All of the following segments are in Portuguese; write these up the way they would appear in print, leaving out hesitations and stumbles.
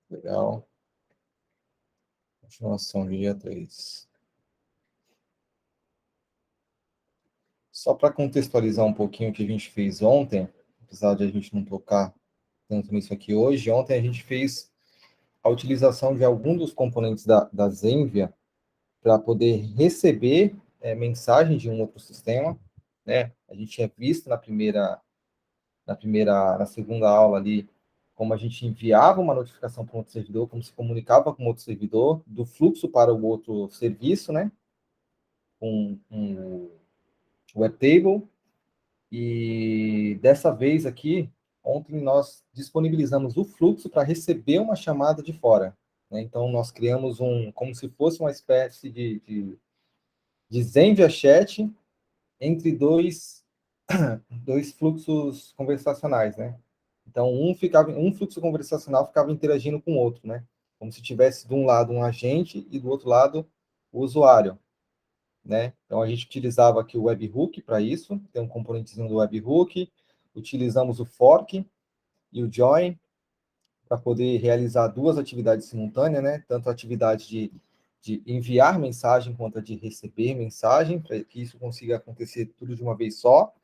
Legal. Continuação do dia 3. Só para contextualizar um pouquinho o que a gente fez ontem, apesar de a gente não tocar tanto nisso aqui hoje, ontem a gente fez a utilização de algum dos componentes da Zenvia para poder receber mensagem de um outro sistema, né? A gente tinha visto na segunda aula ali, como a gente enviava uma notificação para um outro servidor, como se comunicava com outro servidor, do fluxo para o outro serviço, né? Um Webtable. E dessa vez aqui, ontem nós disponibilizamos o fluxo para receber uma chamada de fora, né? Então, nós criamos como se fosse uma espécie de Zenvia Chat entre dois fluxos conversacionais, né? Então, um fluxo conversacional ficava interagindo com o outro, né? Como se tivesse de um lado um agente e do outro lado o usuário, né? Então, a gente utilizava aqui o webhook para isso, tem um componentezinho do webhook, utilizamos o fork e o join para poder realizar duas atividades simultâneas, né? Tanto a atividade de enviar mensagem quanto a de receber mensagem, para que isso consiga acontecer tudo de uma vez só.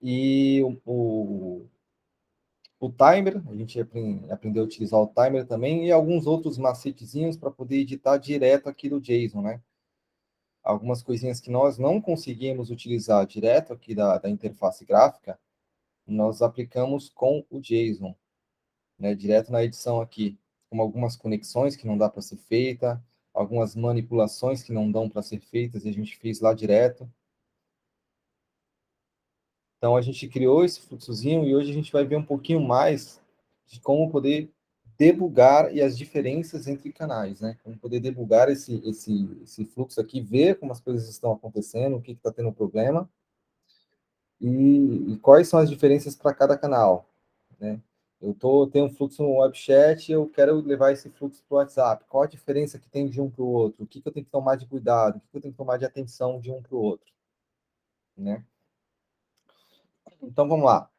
E o timer, a gente aprendeu a utilizar o timer também, e alguns outros macetezinhos para poder editar direto aqui do JSON, né? Algumas coisinhas que nós não conseguimos utilizar direto aqui da interface gráfica, nós aplicamos com o JSON, né? Direto na edição aqui, como algumas conexões que não dá para ser feita, algumas manipulações que não dão para ser feitas, e a gente fez lá direto. Então, a gente criou esse fluxozinho e hoje a gente vai ver um pouquinho mais de como poder debugar e as diferenças entre canais, né? Como poder debugar esse fluxo aqui, ver como as coisas estão acontecendo, o que está tendo problema e quais são as diferenças para cada canal, né? Tenho um fluxo no WebChat e eu quero levar esse fluxo para o WhatsApp. Qual a diferença que tem de um para o outro? O que eu tenho que tomar de cuidado? O que eu tenho que tomar de atenção de um para o outro, né? Então, vamos lá.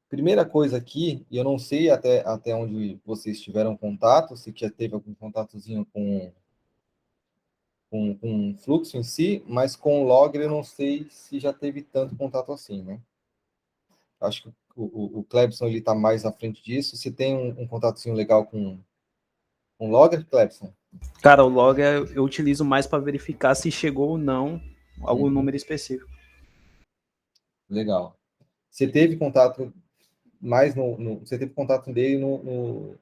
Primeira coisa aqui, e eu não sei até onde vocês tiveram contato, se já teve algum contatozinho com o fluxo em si, mas com o logger eu não sei se já teve tanto contato assim, né? Acho que o Clebson ele está mais à frente disso. Se tem um contatozinho legal com o logger, Clebson? Cara, o log eu utilizo mais para verificar se chegou ou não algum número específico. Legal. Você teve contato mais você teve contato dele no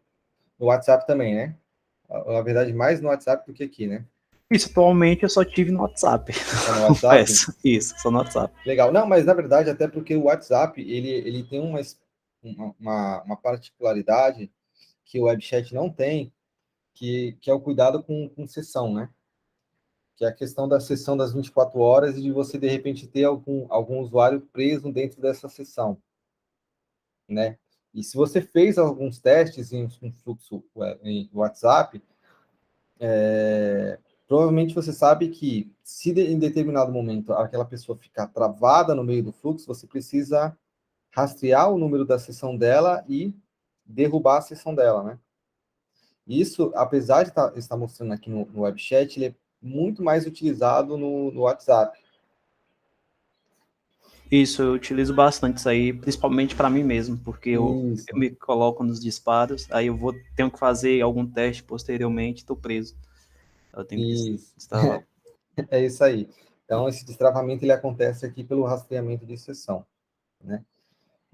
WhatsApp também, né? Na verdade, mais no WhatsApp do que aqui, né? Isso, atualmente eu só tive no WhatsApp. Só no WhatsApp? Isso, só no WhatsApp. Legal. Não, mas na verdade, até porque o WhatsApp, ele tem uma particularidade que o WebChat não tem, que é o cuidado com sessão, né? Que é a questão da sessão das 24 horas e de você, de repente, ter algum usuário preso dentro dessa sessão, né? E se você fez alguns testes em um fluxo em WhatsApp, provavelmente você sabe que se em determinado momento aquela pessoa ficar travada no meio do fluxo, você precisa rastrear o número da sessão dela e derrubar a sessão dela, né? Isso, apesar de estar mostrando aqui no WebChat, ele é muito mais utilizado no WhatsApp. Isso, eu utilizo bastante isso aí, principalmente para mim mesmo, porque eu Isso. me coloco nos disparos, aí tenho que fazer algum teste posteriormente, estou preso. Eu tenho que Isso. destravar. É isso aí. Então, esse destravamento ele acontece aqui pelo rastreamento de sessão, né?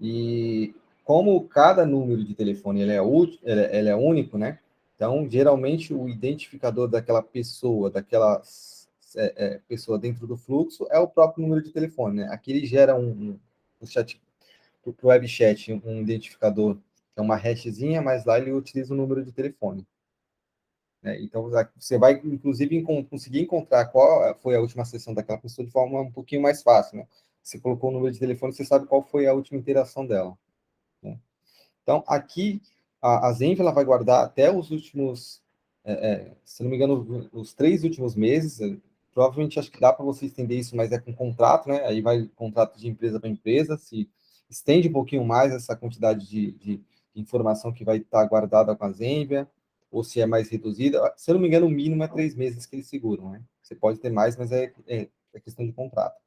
E como cada número de telefone ele é único, né? Então, geralmente, o identificador daquela pessoa, pessoa dentro do fluxo é o próprio número de telefone, né? Aqui ele gera o chat, para o web chat, um identificador, que é uma hashzinha, mas lá ele utiliza o número de telefone, né? Então, você vai, inclusive, conseguir encontrar qual foi a última sessão daquela pessoa de forma um pouquinho mais fácil, né? Você colocou o número de telefone, você sabe qual foi a última interação dela, né? Então, aqui, a Zenv ela vai guardar até os últimos, se não me engano, os 3 últimos meses. Provavelmente, acho que dá para você estender isso, mas é com contrato, né? Aí vai contrato de empresa para empresa, se estende um pouquinho mais essa quantidade de informação que vai estar guardada com a Zenvia. ou se é mais reduzida. Se eu não me engano, o mínimo é 3 meses que eles seguram, né? Você pode ter mais, mas é questão de contrato,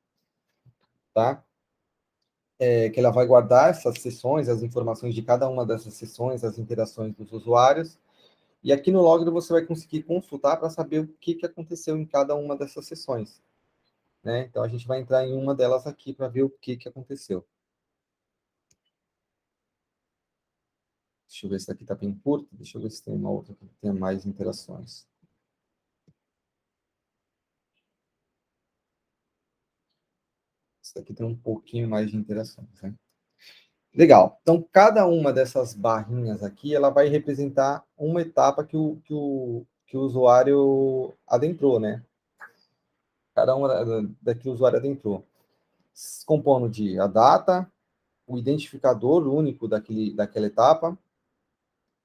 tá? Que ela vai guardar essas sessões, as informações de cada uma dessas sessões, as interações dos usuários, e aqui no Logger você vai conseguir consultar para saber o que aconteceu em cada uma dessas sessões, né? Então a gente vai entrar em uma delas aqui para ver o que aconteceu. Deixa eu ver se essa aqui está bem curta, deixa eu ver se tem uma outra que tenha mais interações. Essa daqui tem um pouquinho mais de interações, né? Legal. Então, cada uma dessas barrinhas aqui, ela vai representar uma etapa que o usuário adentrou, né? Cada uma daqui o usuário adentrou. Compondo de a data, o identificador único daquela etapa,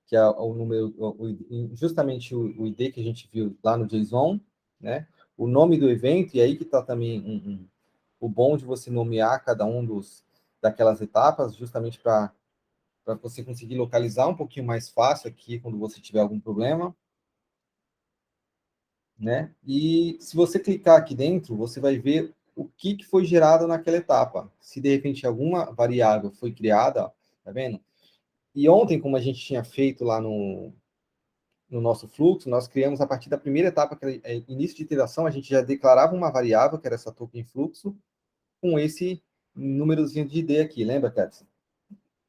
que é o número, justamente o ID que a gente viu lá no JSON, né? O nome do evento, e aí que está também o bom de você nomear cada um daquelas etapas, justamente para você conseguir localizar um pouquinho mais fácil aqui quando você tiver algum problema, né? E se você clicar aqui dentro, você vai ver o que foi gerado naquela etapa. Se de repente alguma variável foi criada, ó, tá vendo? E ontem, como a gente tinha feito lá no nosso fluxo, nós criamos a partir da primeira etapa, que é início de iteração, a gente já declarava uma variável, que era essa token fluxo, com esse númerozinho de ID aqui, lembra, Ketson?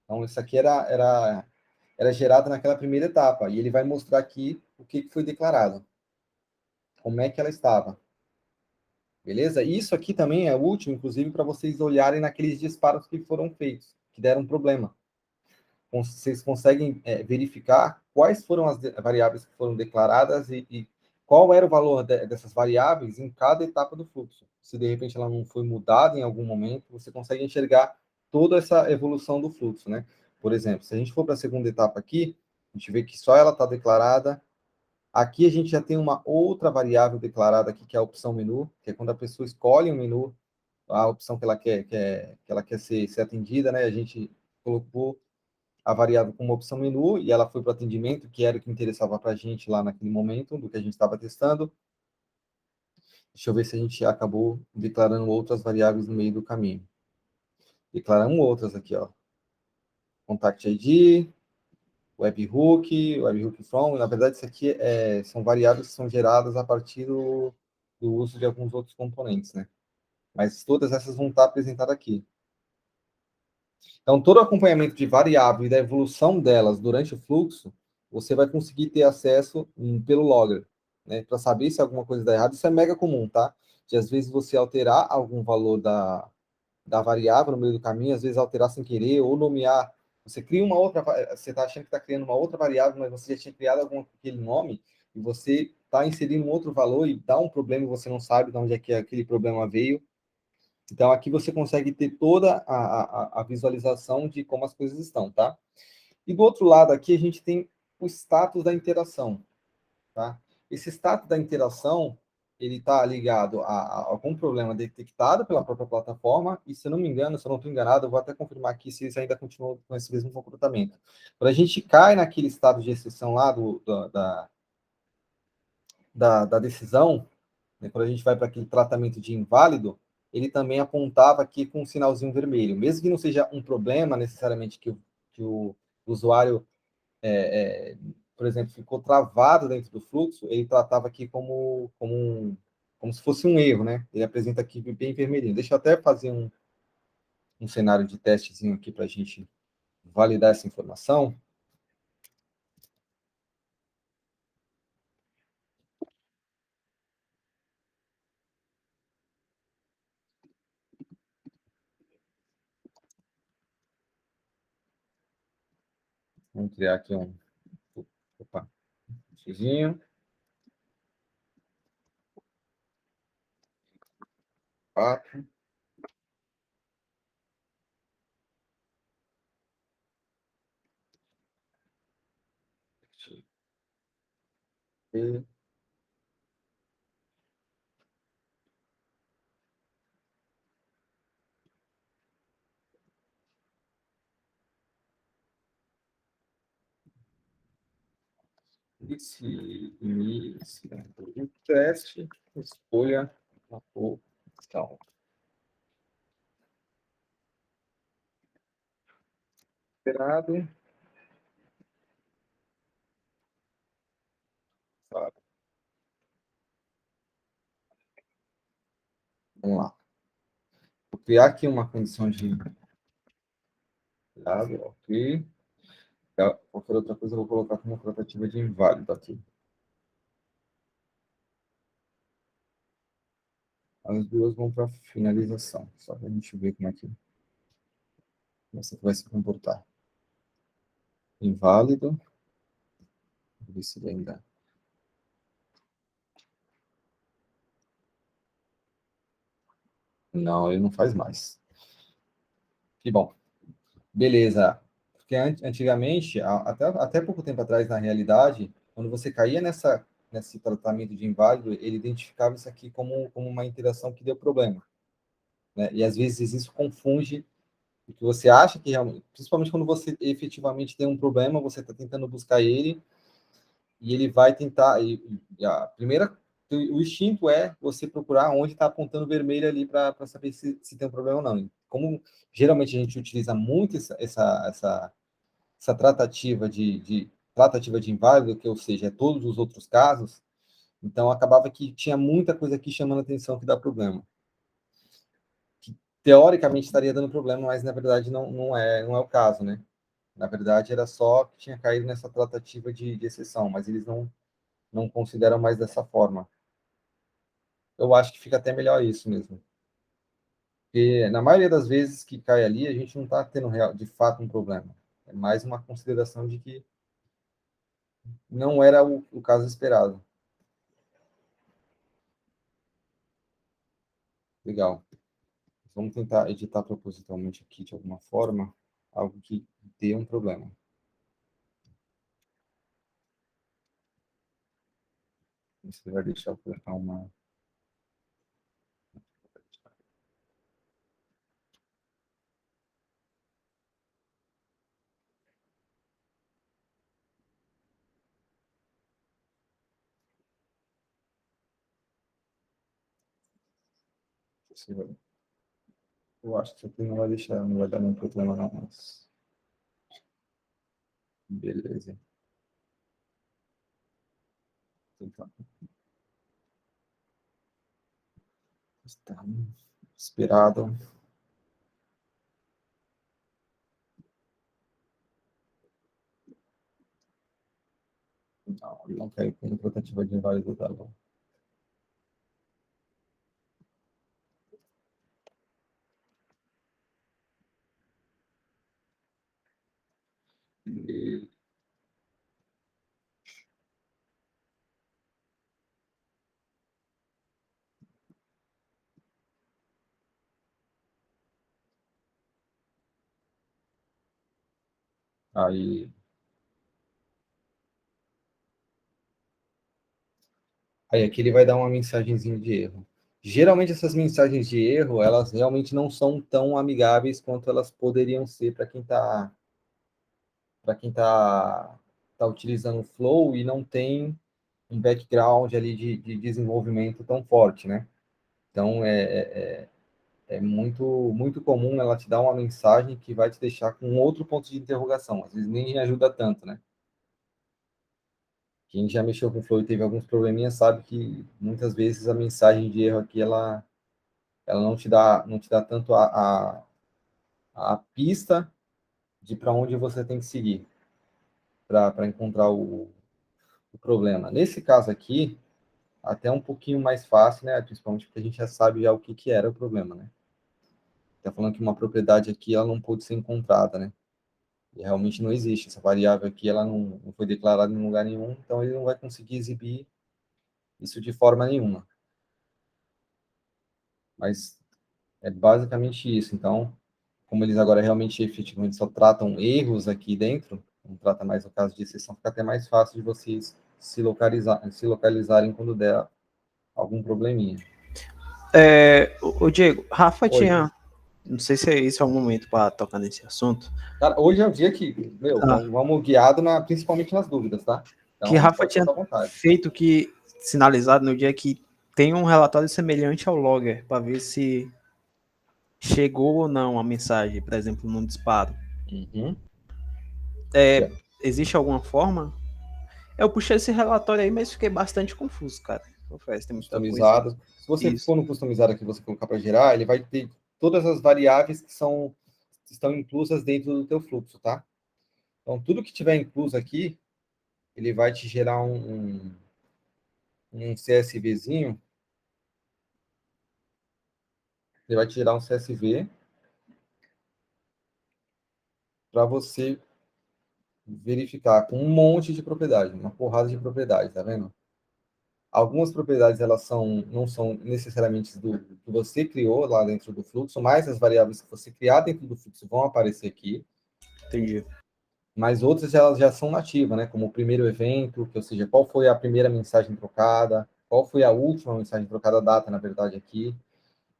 Então, isso aqui era gerado naquela primeira etapa, e ele vai mostrar aqui o que foi declarado, como é que ela estava. Beleza? E isso aqui também é útil, inclusive, para vocês olharem naqueles disparos que foram feitos, que deram problema. Vocês conseguem verificar quais foram as variáveis que foram declaradas e qual era o valor dessas variáveis em cada etapa do fluxo. Se de repente ela não foi mudada em algum momento, você consegue enxergar toda essa evolução do fluxo, né? Por exemplo, se a gente for para a segunda etapa aqui, a gente vê que só ela está declarada. Aqui a gente já tem uma outra variável declarada aqui, que é a opção menu, que é quando a pessoa escolhe um menu, a opção que ela quer ser atendida, né? A gente colocou a variável como opção menu e ela foi para o atendimento, que era o que interessava para a gente lá naquele momento, do que a gente estava testando. Deixa eu ver se a gente acabou declarando outras variáveis no meio do caminho. Declaramos outras aqui, ó. Contact ID, webhook from. Na verdade, isso aqui são variáveis que são geradas a partir do uso de alguns outros componentes, né? Mas todas essas vão estar apresentadas aqui. Então, todo o acompanhamento de variável e da evolução delas durante o fluxo, você vai conseguir ter acesso pelo Logger, né? Para saber se alguma coisa está errada. Isso é mega comum, tá? De às vezes você alterar algum valor da variável no meio do caminho, às vezes alterar sem querer, ou nomear. Você cria uma outra, você está achando que está criando uma outra variável, mas você já tinha criado aquele nome, e você está inserindo um outro valor e dá um problema e você não sabe de onde é que aquele problema veio. Então, aqui você consegue ter toda a visualização de como as coisas estão, tá? E do outro lado aqui, a gente tem o status da interação, tá? Esse status da interação, ele está ligado a algum problema detectado pela própria plataforma, e se eu não me engano, se eu não estou enganado, eu vou até confirmar aqui se eles ainda continuam com esse mesmo comportamento. Quando a gente cai naquele estado de exceção lá da decisão, né, quando a gente vai para aquele tratamento de inválido, ele também apontava aqui com um sinalzinho vermelho. Mesmo que não seja um problema necessariamente que o usuário, por exemplo, ficou travado dentro do fluxo, ele tratava aqui como se fosse um erro, né? Ele apresenta aqui bem vermelhinho. Deixa eu até fazer um cenário de testezinho aqui para a gente validar essa informação. Vamos criar aqui opa, xizinho. 4. Inicia o teste, escolha a opção. Esperado. Claro. Vamos lá. Vou criar aqui uma condição de inválido, ok. Qualquer outra coisa eu vou colocar como tratativa de inválido aqui. As duas vão para finalização, só para a gente ver como é que você vai se comportar. Inválido. Vou ver se ele ainda. Não, ele não faz mais. Que bom. Beleza. Porque antigamente, até pouco tempo atrás, na realidade, quando você caía nesse tratamento de inválido, ele identificava isso aqui como uma interação que deu problema. Né? E às vezes isso confunde o que você acha que realmente, principalmente quando você efetivamente tem um problema, você está tentando buscar ele e ele vai tentar. E a primeira, o instinto é você procurar onde está apontando vermelho ali para saber se tem um problema ou não. Como geralmente a gente utiliza muito essa tratativa tratativa de inválido, que ou seja, é todos os outros casos, então acabava que tinha muita coisa aqui chamando a atenção que dá problema. Que teoricamente estaria dando problema, mas na verdade não é o caso, né? Na verdade era só que tinha caído nessa tratativa de exceção, mas eles não consideram mais dessa forma. Eu acho que fica até melhor isso mesmo. Porque na maioria das vezes que cai ali, a gente não está tendo de fato um problema. É mais uma consideração de que não era o caso esperado. Legal. Vamos tentar editar propositalmente aqui de alguma forma, algo que dê um problema. Você vai deixar eu colocar uma. Eu acho que isso aqui não vai deixar, não vai dar nenhum problema não, mas. Beleza. Então, está esperado. Não caiu com tentativa de inválido da bom. E... Aí aqui ele vai dar uma mensagenzinha de erro. Geralmente essas mensagens de erro, elas realmente não são tão amigáveis quanto elas poderiam ser para quem tá utilizando o Flow e não tem um background ali de desenvolvimento tão forte, né? Então é muito comum ela te dar uma mensagem que vai te deixar com outro ponto de interrogação. Às vezes nem ajuda tanto, né? Quem já mexeu com o Flow e teve alguns probleminhas sabe que muitas vezes a mensagem de erro aqui ela não te dá tanto a pista de para onde você tem que seguir para encontrar o problema. Nesse caso aqui, até um pouquinho mais fácil, né? Principalmente porque a gente já sabe já o que era o problema, né? Está falando que uma propriedade aqui ela não pôde ser encontrada, né? E realmente não existe. Essa variável aqui ela não foi declarada em lugar nenhum, então ele não vai conseguir exibir isso de forma nenhuma. Mas é basicamente isso. Então, como eles agora realmente efetivamente só tratam erros aqui dentro, não trata mais o caso de exceção, fica até mais fácil de vocês se localizarem quando der algum probleminha. O Diego, Rafa Oi. tinha. Não sei se esse é o momento para tocar nesse assunto. Cara, hoje é o dia que, vamos guiado principalmente nas dúvidas, tá? Que Então, Rafa pode tinha passar à vontade. feito que sinalizado no dia que tem um relatório semelhante ao logger para ver se chegou ou não a mensagem, por exemplo, num disparo. Uhum. É, Yeah. existe alguma forma? Eu puxei esse relatório aí, mas fiquei bastante confuso, cara. Confesso, tem muita coisa. Customizado. Se você Isso. for no customizado aqui, você colocar para gerar, ele vai ter todas as variáveis que estão inclusas dentro do teu fluxo, tá? Então, tudo que tiver incluso aqui, ele vai te gerar um CSVzinho. Ele vai te gerar um CSV para você verificar com um monte de propriedade, uma porrada de propriedades, tá vendo? Algumas propriedades elas não são necessariamente do que você criou lá dentro do fluxo, mas as variáveis que você criar dentro do fluxo vão aparecer aqui. Entendi. Mas outras elas já são nativas, né? Como o primeiro evento, que ou seja, qual foi a primeira mensagem trocada, qual foi a última mensagem trocada, a data, na verdade, aqui,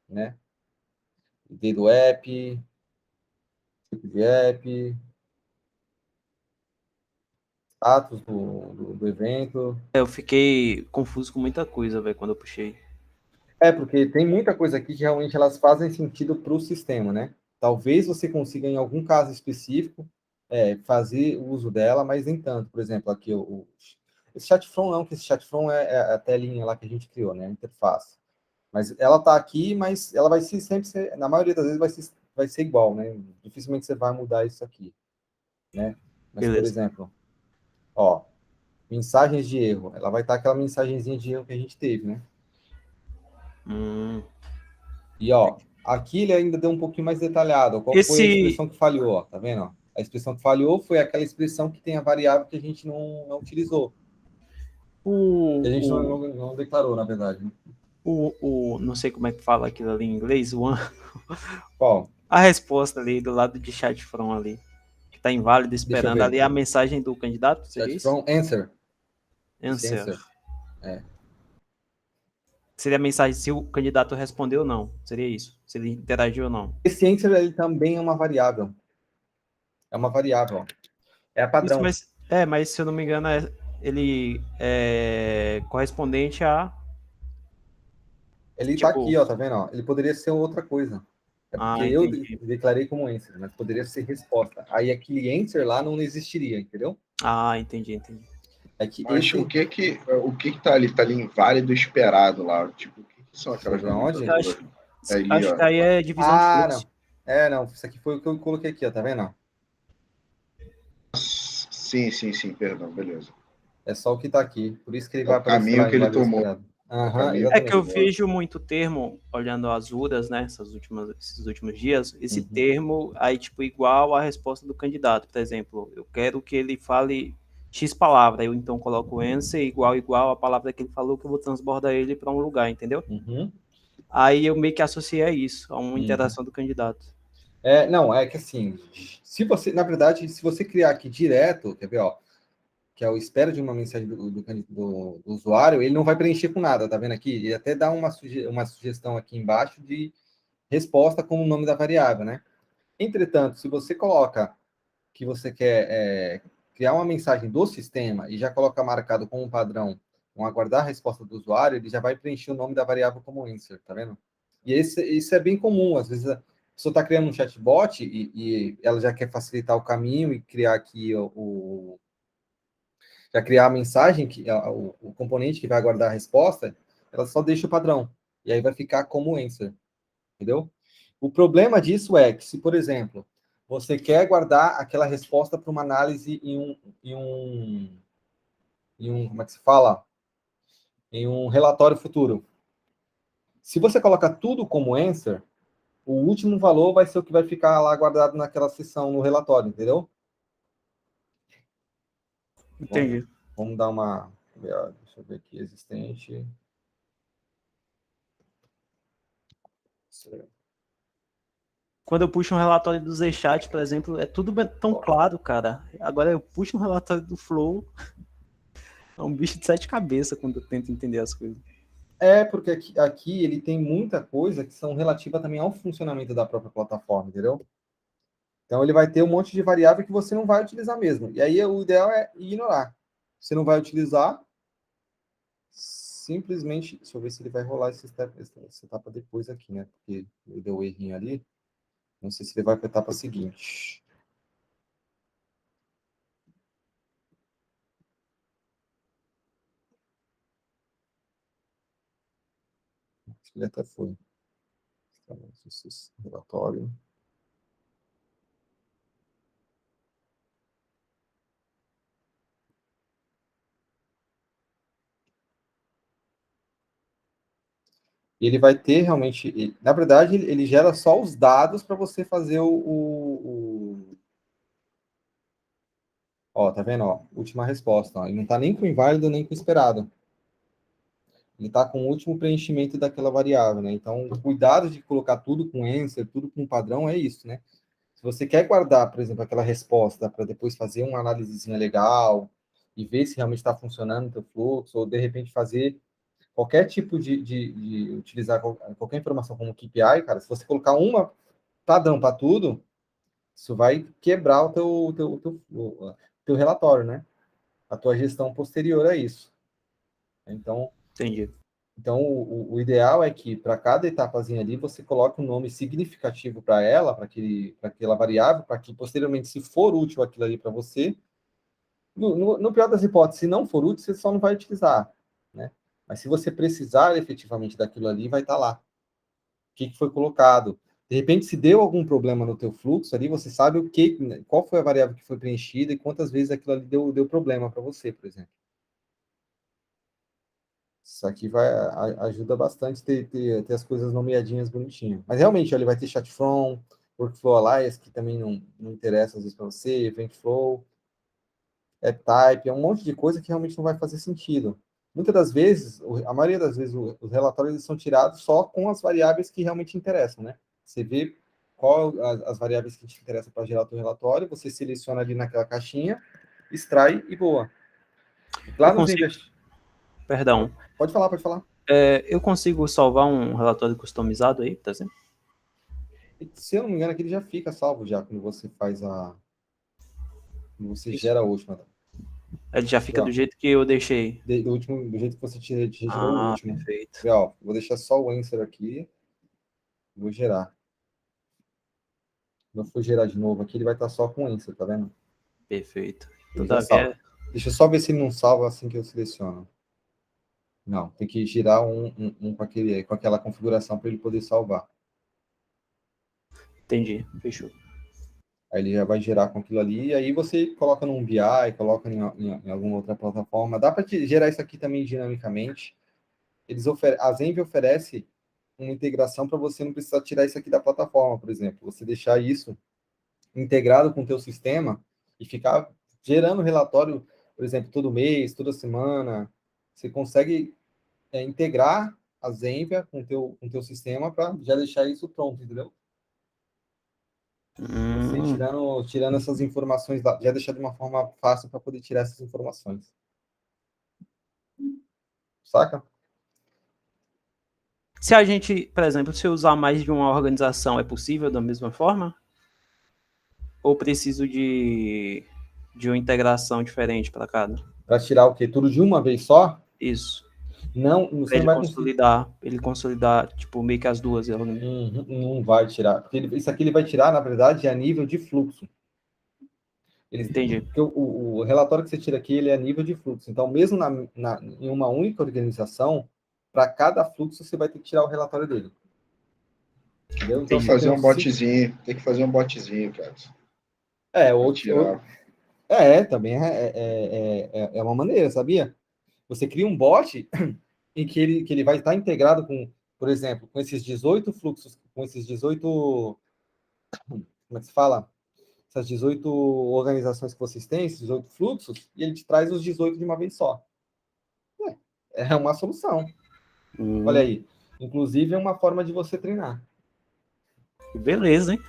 né? ID do app, tipo de app, status do evento. Eu fiquei confuso com muita coisa, velho, quando eu puxei. É, porque tem muita coisa aqui que realmente elas fazem sentido para o sistema, né? Talvez você consiga, em algum caso específico, fazer uso dela, mas nem tanto. Por exemplo, aqui esse chat from não, que esse chat from é a telinha lá que a gente criou, né? A interface. Mas ela está aqui, mas ela vai sempre ser, na maioria das vezes vai ser igual, né? Dificilmente você vai mudar isso aqui, né? Mas, por Beleza. exemplo, ó, mensagens de erro. Ela vai estar aquela mensagenzinha de erro que a gente teve, né? E, ó, aqui ele ainda deu um pouquinho mais detalhado. Qual foi a Esse. expressão que falhou, ó, tá vendo? Ó? A expressão que falhou foi aquela expressão que tem a variável que a gente não utilizou. Que a gente O, o, não declarou, na verdade. Né? não sei como é que fala aquilo ali em inglês, Qual? a resposta ali do lado de chat from ali, que tá inválido Deixa eu esperando ver. ali a mensagem do candidato, seria Chat isso? from answer. Esse Answer. answer. É. Seria a mensagem se o candidato respondeu ou não. Seria isso. Se ele interagiu ou não. Esse answer ele também é uma variável. É uma variável, ó. É a Isso, padrão. mas se eu não me engano, ele é correspondente a. Ele tá Tipo. aqui, ó, tá vendo? Ó? Ele poderia ser outra coisa. É porque Ah, eu entendi. declarei como answer, mas poderia ser resposta. Aí aquele answer lá não existiria, entendeu? Ah, entendi. É que Mas esse. o que tá ali? Tá ali inválido esperado lá. Tipo, o que são Deixa eu aquelas ver aonde. nomenclaturas? É ali, Acho que ó. aí é divisão de Ah, fluxo. não. Não. Isso aqui foi o que eu coloquei aqui, ó. Tá vendo? Sim, perdão, beleza. É só o que tá aqui. Por isso que ele É vai o aparecer caminho lá que ele inválido tomou. esperado. É o Aham, caminho que É ele que eu exatamente. tomou. vejo muito termo, olhando as URAs, né, esses últimos dias, esse Uhum. termo aí, tipo, igual à resposta do candidato. Por exemplo, eu quero que ele fale X palavra, eu então coloco answer igual a palavra que ele falou, que eu vou transbordar ele para um lugar, entendeu? Uhum. Aí eu meio que associei a isso, a uma Uhum. interação do candidato. Não, é que assim, se você, na verdade, se você criar aqui direto, quer ver, ó, que é o espera de uma mensagem do usuário, ele não vai preencher com nada, tá vendo aqui? Ele até dá uma sugestão aqui embaixo de resposta com o nome da variável, né? Entretanto, se você coloca que você quer criar uma mensagem do sistema e já coloca marcado como um padrão um aguardar a resposta do usuário, ele já vai preencher o nome da variável como answer, tá vendo? E isso é bem comum, às vezes a pessoa está criando um chatbot e ela já quer facilitar o caminho e criar aqui já criar a mensagem, o componente que vai aguardar a resposta, ela só deixa o padrão. E aí vai ficar como answer, entendeu? O problema disso é que, se, por exemplo, você quer guardar aquela resposta para uma análise como é que se fala? Em um relatório futuro. Se você coloca tudo como answer, o último valor vai ser o que vai ficar lá guardado naquela seção no relatório, entendeu? Entendi. Vamos dar uma. Deixa eu ver aqui, existente. Quando eu puxo um relatório do Zchat, por exemplo, é tudo tão claro, cara. Agora eu puxo um relatório do Flow, é um bicho de sete cabeças quando eu tento entender as coisas. Porque aqui ele tem muita coisa que são relativa também ao funcionamento da própria plataforma, entendeu? Então ele vai ter um monte de variável que você não vai utilizar mesmo. E aí o ideal é ignorar. você não vai utilizar, simplesmente, deixa eu ver se ele vai rolar essa etapa depois aqui, né? Porque ele deu um errinho ali. Não sei se ele vai para a etapa seguinte. Acho que ele até foi. Relatório. Ele vai ter realmente, na verdade, ele gera só os dados para você fazer ó, tá vendo? Ó, última resposta. Ó. Ele não está nem com inválido nem com esperado. Ele está com o último preenchimento daquela variável, né? Então, o cuidado de colocar tudo com answer, tudo com padrão, é isso, né? Se você quer guardar, por exemplo, aquela resposta para depois fazer uma análisezinha legal e ver se realmente está funcionando o teu fluxo, ou de repente fazer qualquer tipo de utilizar qualquer informação como KPI, cara, se você colocar uma padrão para tudo, isso vai quebrar o teu relatório, né? A tua gestão posterior a isso. Então, Entendi. então o ideal é que para cada etapazinha ali você coloque um nome significativo para ela, para aquela variável, para que posteriormente, se for útil aquilo ali para você, no pior das hipóteses, se não for útil, você só não vai utilizar, né? Mas se você precisar efetivamente daquilo ali, vai estar lá. O que foi colocado? De repente, se deu algum problema no teu fluxo ali, você sabe qual foi a variável que foi preenchida e quantas vezes aquilo ali deu problema para você, por exemplo. Isso aqui ajuda bastante ter as coisas nomeadinhas bonitinho. Mas realmente, ele vai ter chat from, workflow alias, que também não interessa às vezes para você, event flow, type, é um monte de coisa que realmente não vai fazer sentido. Muitas das vezes, a maioria das vezes, os relatórios eles são tirados só com as variáveis que realmente interessam, né? Você vê qual as variáveis que te interessam para gerar o teu relatório, você seleciona ali naquela caixinha, extrai e boa. Lá Eu no consigo, Zenvia... perdão, Pode falar, pode falar. eu consigo salvar um relatório customizado aí, por exemplo? Se eu não me engano, aqui ele já fica salvo já quando você faz quando você Isso. gera a última. Ele já fica Ó, do jeito que eu deixei. do jeito que você gerou o último. Perfeito. Ó, vou deixar só o answer aqui. Vou gerar. Não for gerar de novo aqui, ele vai estar só com answer, tá vendo? Perfeito. Ele já salva. Todavia, Deixa eu só ver se ele não salva assim que eu seleciono. Não, tem que girar um com aquela configuração para ele poder salvar. entendi. Fechou. Aí ele já vai gerar com aquilo ali, e aí você coloca num BI, coloca em alguma outra plataforma. Dá para gerar isso aqui também dinamicamente. A Zenvia oferece uma integração para você não precisar tirar isso aqui da plataforma, por exemplo. Você deixar isso integrado com o teu sistema e ficar gerando relatório, por exemplo, todo mês, toda semana. Você consegue integrar a Zenvia com teu sistema para já deixar isso pronto, entendeu? Você tirando essas informações, já deixar de uma forma fácil para poder tirar essas informações. Saca? Se a gente, por exemplo, se eu usar mais de uma organização, é possível da mesma forma? Ou preciso de uma integração diferente para cada? Para tirar o quê? Tudo de uma vez só? Isso. Não, Pra você não ele vai conseguir. consolidar, tipo, meio que as duas. Não vai tirar. Porque isso aqui ele vai tirar, na verdade, a nível de fluxo. Entendi. Porque o relatório que você tira aqui, ele é a nível de fluxo. Então, mesmo em uma única organização, para cada fluxo, você vai ter que tirar o relatório dele. Entendeu? Então, Tem que fazer um botzinho. Tem que fazer um botzinho, cara. Também é uma maneira, sabia? Você cria um bot em que ele vai estar integrado com, por exemplo, com esses 18 fluxos, com esses 18, como é que se fala? Essas 18 organizações que vocês têm, esses 18 fluxos, e ele te traz os 18 de uma vez só. É uma solução. Olha aí. Inclusive, é uma forma de você treinar. Beleza, hein?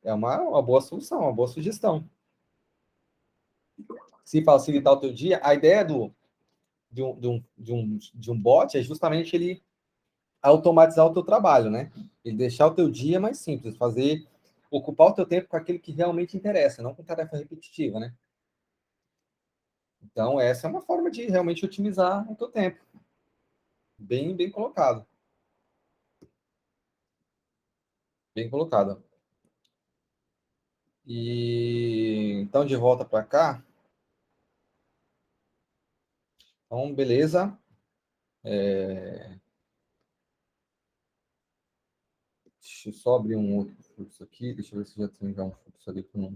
É uma boa solução, uma boa sugestão. Se facilitar o teu dia, a ideia de um bot é justamente ele automatizar o teu trabalho, né? Ele deixar o teu dia mais simples, fazer ocupar o teu tempo com aquilo que realmente interessa, não com tarefa repetitiva, né? Então, essa é uma forma de realmente otimizar o teu tempo. Bem, bem colocado. Bem colocado. E então, de volta para cá. Então, beleza. Deixa eu só abrir um outro fluxo aqui. Deixa eu ver se já tem já um fluxo ali com.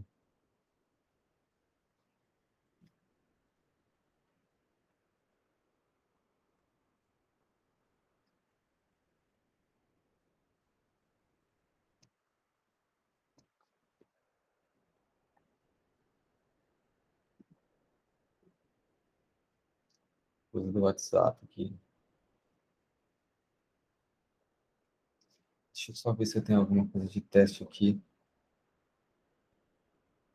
Coisa do WhatsApp aqui. Deixa eu só ver se eu tenho alguma coisa de teste aqui.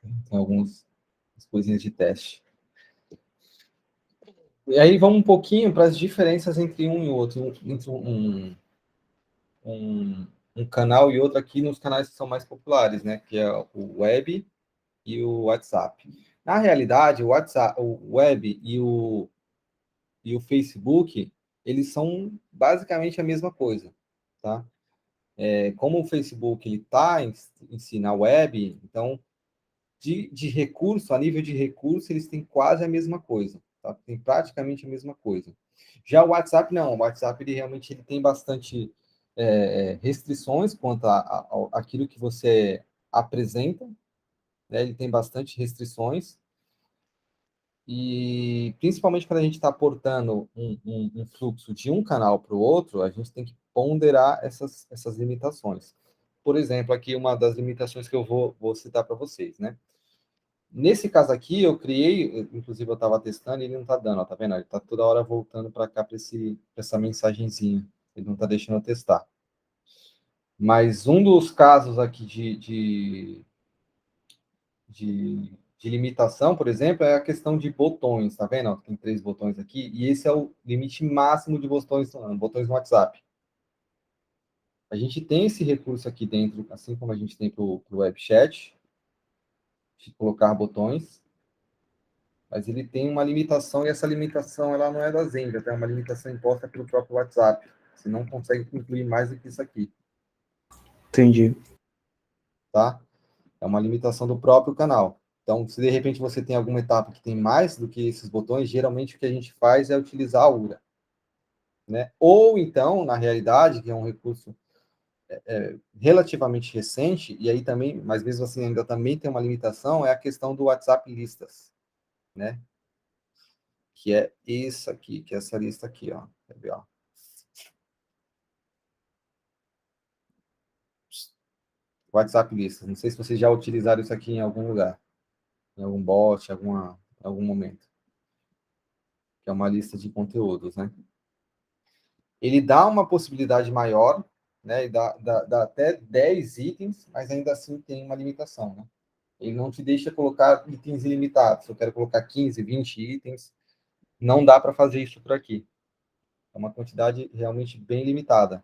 Tem algumas coisinhas de teste. E aí vamos um pouquinho para as diferenças entre um e outro. Entre um canal e outro aqui nos canais que são mais populares, né? Que é o web e o WhatsApp. Na realidade, o WhatsApp, o web e o Facebook, eles são basicamente a mesma coisa, tá? Como o Facebook ele está em si na web, então de recurso, a nível de recurso, eles têm quase a mesma coisa, tá? Tem praticamente a mesma coisa. Já o WhatsApp não, o WhatsApp ele realmente ele tem bastante restrições quanto àquilo que você apresenta, né? Ele tem bastante restrições. E principalmente quando a gente está portando um fluxo de um canal para o outro, a gente tem que ponderar essas limitações. Por exemplo, aqui uma das limitações que eu vou citar para vocês, né? Nesse caso aqui, eu criei, inclusive eu estava testando e ele não está dando, ó, tá vendo? Ele está toda hora voltando para cá para essa mensagenzinha. Ele não está deixando eu testar. Mas um dos casos aqui de limitação, por exemplo, é a questão de botões, tá vendo? Tem 3 botões aqui, e esse é o limite máximo de botões no WhatsApp. A gente tem esse recurso aqui dentro, assim como a gente tem para o web chat, de colocar botões, mas ele tem uma limitação, e essa limitação ela não é da Zenvia, é uma limitação imposta pelo próprio WhatsApp. Você não consegue incluir mais do que isso aqui. Entendi. Tá? É uma limitação do próprio canal. Então, se de repente você tem alguma etapa que tem mais do que esses botões, geralmente o que a gente faz é utilizar a URA. Né? Ou então, na realidade, que é um recurso relativamente recente, e aí também, mas mesmo assim ainda também tem uma limitação, é a questão do WhatsApp listas, né? Que é isso aqui, que é essa lista aqui, ó. Quer ver, ó? WhatsApp listas. Não sei se vocês já utilizaram isso aqui em algum lugar, em algum bot, em algum momento. Que é uma lista de conteúdos, né? Ele dá uma possibilidade maior, né? E dá até 10 itens, mas ainda assim tem uma limitação, né? Ele não te deixa colocar itens ilimitados. Se eu quero colocar 15, 20 itens, não dá para fazer isso por aqui. É uma quantidade realmente bem limitada.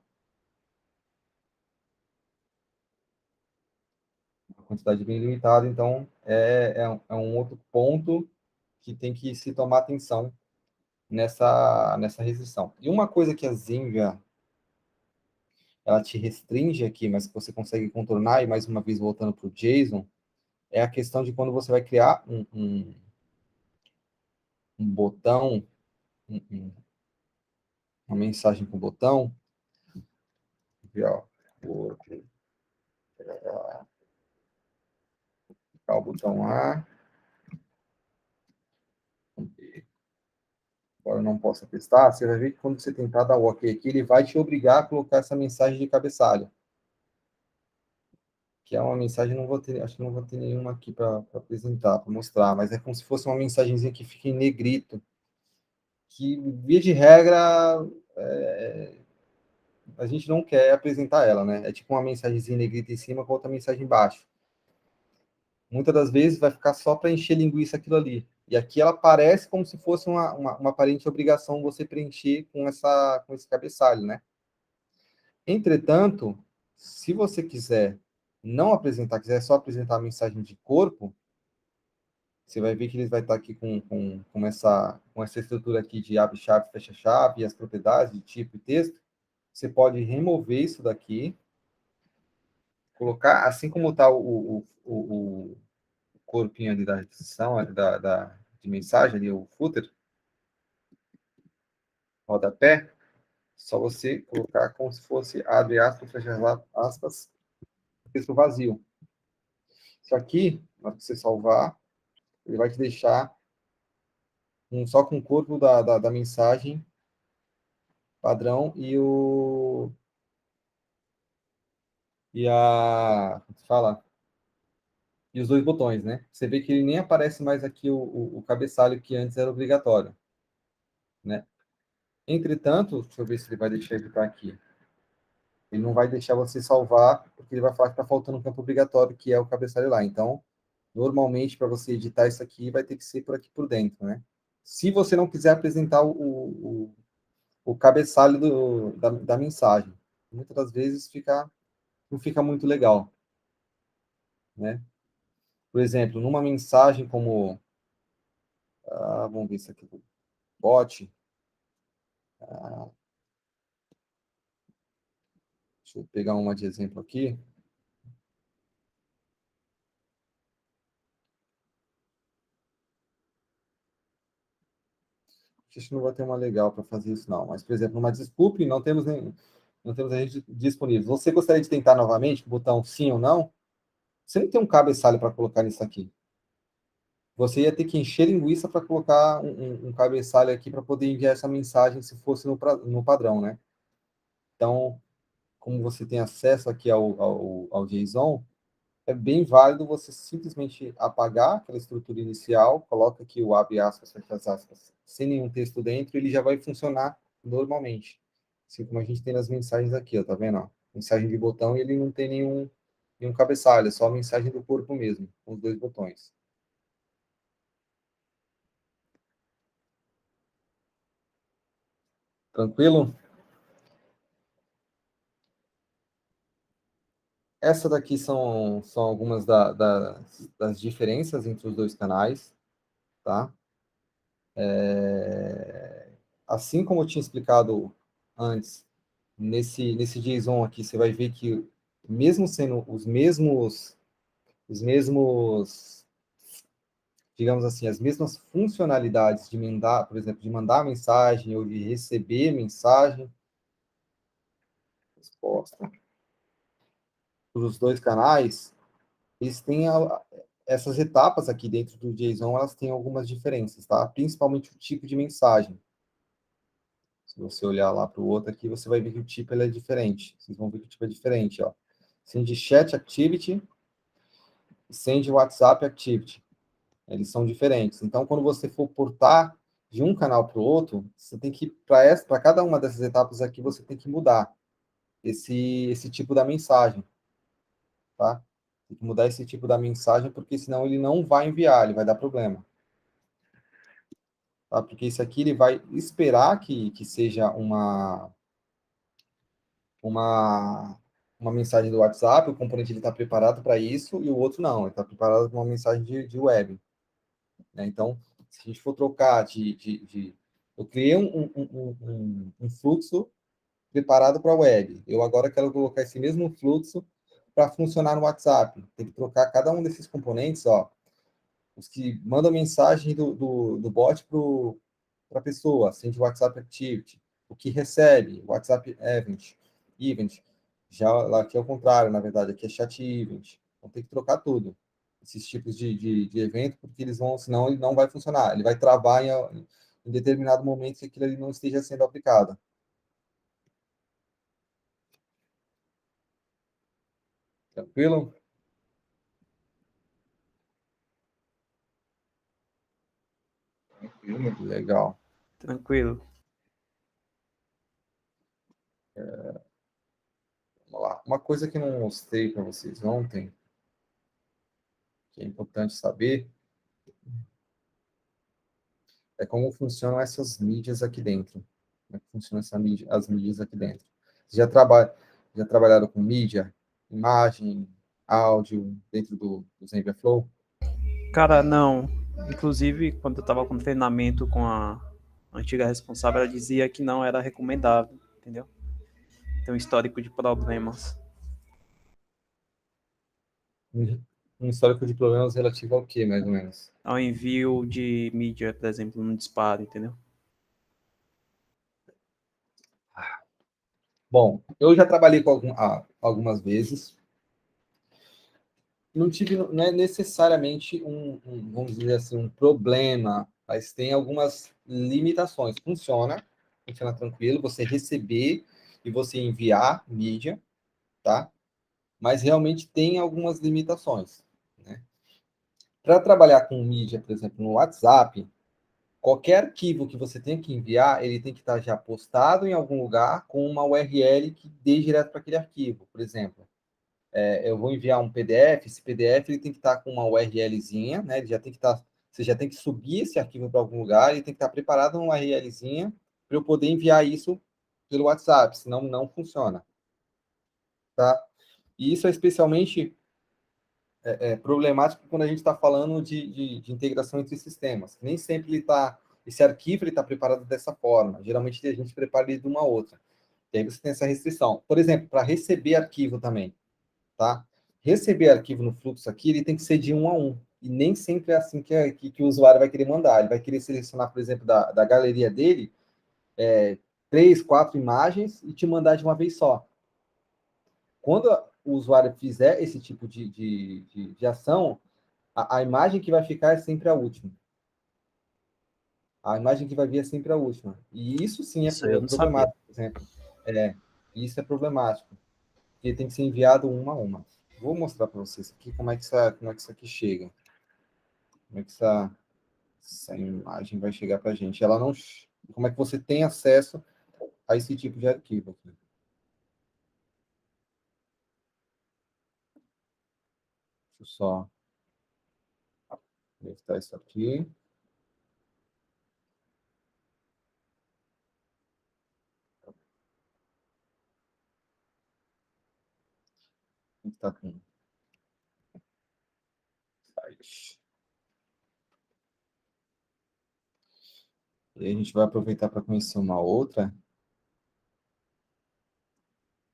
Uma quantidade bem limitada, então é um outro ponto que tem que se tomar atenção nessa restrição. E uma coisa que a Zenvia ela te restringe aqui, mas que você consegue contornar, e mais uma vez voltando para o JSON, é a questão de quando você vai criar um botão, uma mensagem com botão, vou clicar o botão A, agora eu não posso testar, você vai ver que quando você tentar dar o OK aqui, ele vai te obrigar a colocar essa mensagem de cabeçalho. Que é uma mensagem, não vou ter, acho que não vou ter nenhuma aqui para apresentar, para mostrar, mas é como se fosse uma mensagenzinha que fica em negrito, que, via de regra, a gente não quer apresentar ela, né? É tipo uma mensagenzinha negrita em cima com outra mensagem embaixo. Muitas das vezes vai ficar só para encher linguiça aquilo ali. E aqui ela parece como se fosse uma aparente obrigação você preencher com esse cabeçalho, né? Entretanto, se você quiser, não apresentar, quiser só apresentar a mensagem de corpo, você vai ver que ele vai estar aqui com essa estrutura aqui de abre-chave, fecha-chave, e as propriedades de tipo e texto. Você pode remover isso daqui, colocar, assim como está o corpinho ali da restrição, ali de mensagem, ali, o footer, rodapé, só você colocar como se fosse abre aspas, fecha aspas, texto vazio. Isso aqui, na hora que você salvar, ele vai te deixar só com o corpo da mensagem padrão como se fala? E os dois botões, né? Você vê que ele nem aparece mais aqui o cabeçalho que antes era obrigatório, né? Entretanto, deixa eu ver se ele vai deixar ele para aqui. Ele não vai deixar você salvar, porque ele vai falar que está faltando um campo obrigatório, que é o cabeçalho lá. Então, normalmente, para você editar isso aqui, vai ter que ser por aqui por dentro, né? Se você não quiser apresentar o cabeçalho da mensagem. Muitas das vezes não fica muito legal, né? Por exemplo, numa mensagem como... vamos ver isso aqui. Bot. Deixa eu pegar uma de exemplo aqui. Acho que não vai ter uma legal para fazer isso, não. Mas, por exemplo, numa desculpe, não temos a gente disponível. Você gostaria de tentar novamente, com o botão sim ou não? Você não tem um cabeçalho para colocar nisso aqui. Você ia ter que encher linguiça para colocar um cabeçalho aqui para poder enviar essa mensagem se fosse no padrão, né? Então, como você tem acesso aqui ao JSON, é bem válido você simplesmente apagar aquela estrutura inicial, coloca aqui o abre aspas, fecha aspas, sem nenhum texto dentro, ele já vai funcionar normalmente. Assim como a gente tem nas mensagens aqui, ó, tá vendo? Ó? Mensagem de botão e ele não tem nenhum cabeçalho, é só a mensagem do corpo mesmo, com os dois botões. Tranquilo? Essa daqui são algumas das diferenças entre os dois canais, tá? Assim como eu tinha explicado antes, nesse JSON aqui, você vai ver que, mesmo sendo os mesmos, digamos assim, as mesmas funcionalidades de mandar, por exemplo, de mandar mensagem ou de receber mensagem, resposta, para os dois canais, eles têm essas etapas aqui dentro do JSON, elas têm algumas diferenças, tá? Principalmente o tipo de mensagem. Se você olhar lá para o outro aqui, você vai ver que o tipo ele é diferente. Vocês vão ver que o tipo é diferente, ó. Send Chat Activity e Send WhatsApp Activity. Eles são diferentes. Então, quando você for portar de um canal para o outro, você tem que, para cada uma dessas etapas aqui, você tem que mudar esse tipo da mensagem, tá? Tem que mudar esse tipo da mensagem, porque senão ele não vai enviar, ele vai dar problema. Tá? Porque isso aqui ele vai esperar que seja uma, uma mensagem do WhatsApp, o componente está preparado para isso, e o outro não, ele está preparado para uma mensagem de web. Né? Então, se a gente for trocar eu criei um fluxo preparado para a web, eu agora quero colocar esse mesmo fluxo para funcionar no WhatsApp. Tem que trocar cada um desses componentes, ó, os que mandam mensagem do bot para a pessoa, send WhatsApp Activity, o que recebe, WhatsApp Event. Já lá aqui é o contrário, na verdade, aqui é Chat Event. Então tem que trocar tudo, esses tipos de evento, porque senão ele não vai funcionar. Ele vai travar em determinado momento que aquilo ali não esteja sendo aplicado. Tranquilo? Legal. Tranquilo. Vamos lá. Uma coisa que não mostrei para vocês ontem, que é importante saber, é como funcionam essas mídias aqui dentro. Como é que funcionam as mídias aqui dentro. Vocês já trabalharam com mídia, imagem, áudio dentro do ZenBFlow? Cara, não. Inclusive, quando eu estava com treinamento com a antiga responsável, ela dizia que não era recomendável, entendeu? Tem um histórico de problemas. Um histórico de problemas relativo ao quê, mais ou menos? Ao envio de mídia, por exemplo, num disparo, entendeu? Bom, eu já trabalhei com algumas vezes. Não tive, não é necessariamente vamos dizer assim, um problema, mas tem algumas limitações. Funciona tranquilo, você receber e você enviar mídia, tá? Mas realmente tem algumas limitações, né? Para trabalhar com mídia, por exemplo, no WhatsApp, qualquer arquivo que você tenha que enviar, ele tem que estar já postado em algum lugar com uma URL que dê direto para aquele arquivo. Por exemplo, eu vou enviar um PDF, esse PDF ele tem que estar com uma URLzinha, né? Ele já tem que estar, você já tem que subir esse arquivo para algum lugar, ele tem que estar preparado uma URLzinha para eu poder enviar isso pelo WhatsApp, senão não funciona, tá? E isso é especialmente problemático quando a gente está falando de integração entre sistemas. Nem sempre esse arquivo está preparado dessa forma. Geralmente a gente prepara ele de uma outra. E aí você tem essa restrição. Por exemplo, para receber arquivo também, tá? Receber arquivo no fluxo aqui, ele tem que ser de um a um. E nem sempre é assim que o usuário vai querer mandar. Ele vai querer selecionar, por exemplo, da galeria dele, 3, 4 imagens e te mandar de uma vez só. Quando o usuário fizer esse tipo de ação, a imagem que vai ficar é sempre a última. A imagem que vai vir é sempre a última. E isso sim Isso aí eu é não sabia. problemático, por exemplo. Isso é problemático. Porque tem que ser enviado uma a uma. Vou mostrar para vocês aqui como é que isso aqui chega. Como é que essa imagem vai chegar para a gente. Ela não. Como é que você tem acesso a esse tipo de arquivo aqui? Deixa eu só deletar isso aqui. Está com site. E aí a gente vai aproveitar para conhecer uma outra.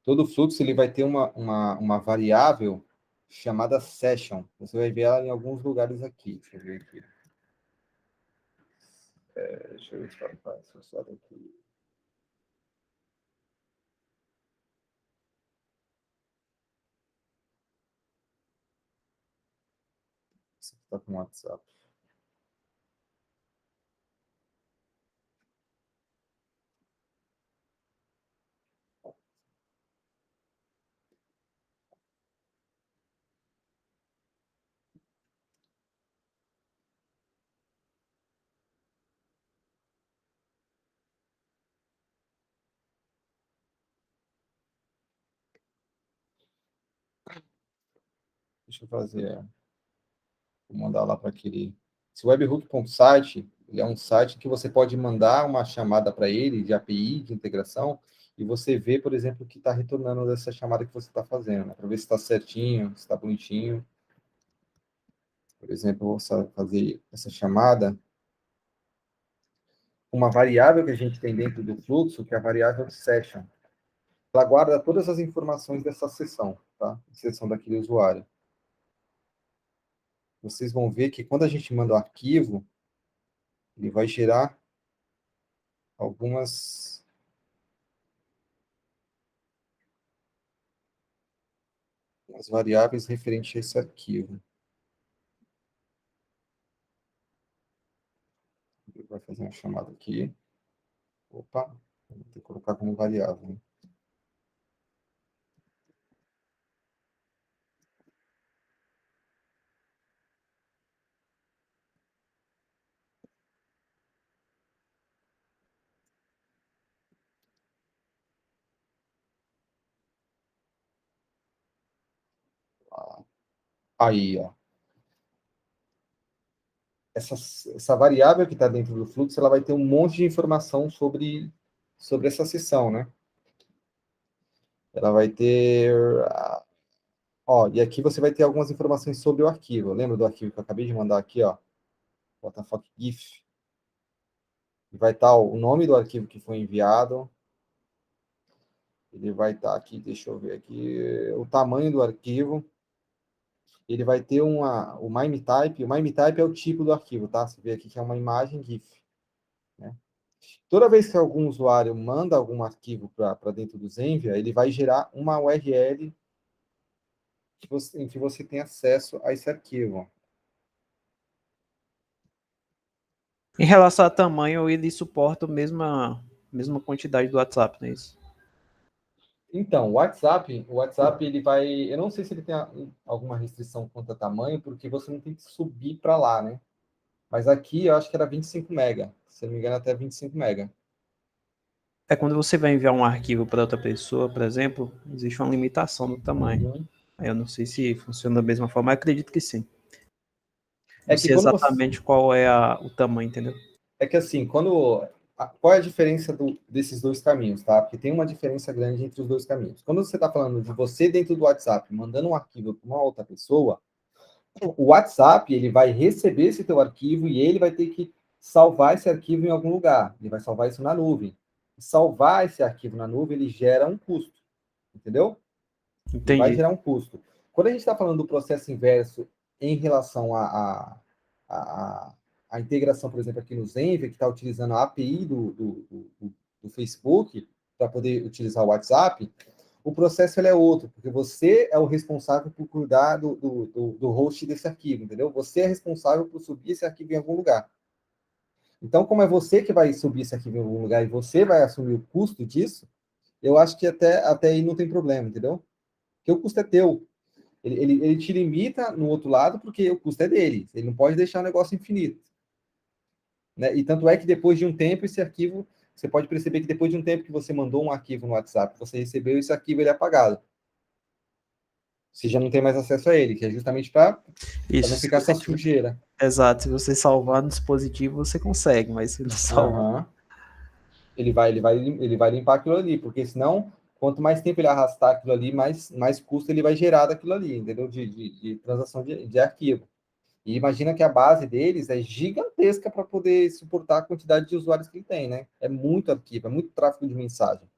Todo fluxo ele vai ter uma variável chamada session. Você vai ver ela em alguns lugares aqui. Deixa eu ver aqui. Deixa eu ver se eu só aqui. Você está com o WhatsApp. Deixa eu fazer. Vou mandar lá para aquele. Esse webhook.site, ele é um site que você pode mandar uma chamada para ele de API, de integração, e você vê, por exemplo, o que está retornando dessa chamada que você está fazendo, né? Para ver se está certinho, se está bonitinho. Por exemplo, eu vou fazer essa chamada. Uma variável que a gente tem dentro do fluxo, que é a variável session. Ela guarda todas as informações dessa sessão, tá? Sessão daquele usuário. Vocês vão ver que quando a gente manda o arquivo, ele vai gerar algumas variáveis referentes a esse arquivo. Ele vai fazer uma chamada aqui. Opa, vou ter que colocar como variável, né? Aí, ó. Essa variável que está dentro do fluxo, ela vai ter um monte de informação sobre essa sessão, né? Ela vai ter Ó, e aqui você vai ter algumas informações sobre o arquivo. Lembra do arquivo que eu acabei de mandar aqui, ó? WTF GIF. E vai estar o nome do arquivo que foi enviado. Ele vai estar aqui, deixa eu ver aqui, o tamanho do arquivo. Ele vai ter o MIME-Type. O MIME-Type é o tipo do arquivo, tá? Você vê aqui que é uma imagem GIF, né? Toda vez que algum usuário manda algum arquivo para dentro do Zenvia, ele vai gerar uma URL em que você tem acesso a esse arquivo. Em relação a tamanho, ele suporta a mesma quantidade do WhatsApp, não é isso? Então, o WhatsApp ele vai, eu não sei se ele tem alguma restrição quanto a tamanho, porque você não tem que subir para lá, né? Mas aqui eu acho que era 25 mega, se não me engano até 25 mega. É quando você vai enviar um arquivo para outra pessoa, por exemplo, existe uma limitação no tamanho. Uhum. Aí eu não sei se funciona da mesma forma, mas acredito que sim. É Não que sei quando você, exatamente qual é o tamanho, entendeu? é que assim, qual é a diferença desses dois caminhos, tá? Porque tem uma diferença grande entre os dois caminhos. Quando você está falando de você dentro do WhatsApp mandando um arquivo para uma outra pessoa, o WhatsApp ele vai receber esse teu arquivo e ele vai ter que salvar esse arquivo em algum lugar. Ele vai salvar isso na nuvem. Salvar esse arquivo na nuvem ele gera um custo, entendeu? Ele vai Entendi. gerar um custo. Quando a gente está falando do processo inverso em relação a integração, por exemplo, aqui no Zenvia, que está utilizando a API do Facebook para poder utilizar o WhatsApp, o processo ele é outro, porque você é o responsável por cuidar do host desse arquivo, entendeu? Você é responsável por subir esse arquivo em algum lugar. Então, como é você que vai subir esse arquivo em algum lugar e você vai assumir o custo disso, eu acho que até aí não tem problema, entendeu? Porque o custo é teu. Ele te limita no outro lado porque o custo é dele. Ele não pode deixar o negócio infinito. Né? E tanto é que depois de um tempo, esse arquivo, você pode perceber que depois de um tempo que você mandou um arquivo no WhatsApp, você recebeu esse arquivo, ele é apagado. Você já não tem mais acesso a ele, que é justamente para Isso, não se ficar você essa tiver... sujeira. Exato, se você salvar no dispositivo, você consegue, mas se não salvar... Uhum. Ele vai limpar aquilo ali, porque senão, quanto mais tempo ele arrastar aquilo ali, mais custo ele vai gerar daquilo ali, entendeu? De transação de arquivo. E imagina que a base deles é gigantesca para poder suportar a quantidade de usuários que ele tem, né? É muito arquivo, é muito tráfego de mensagem.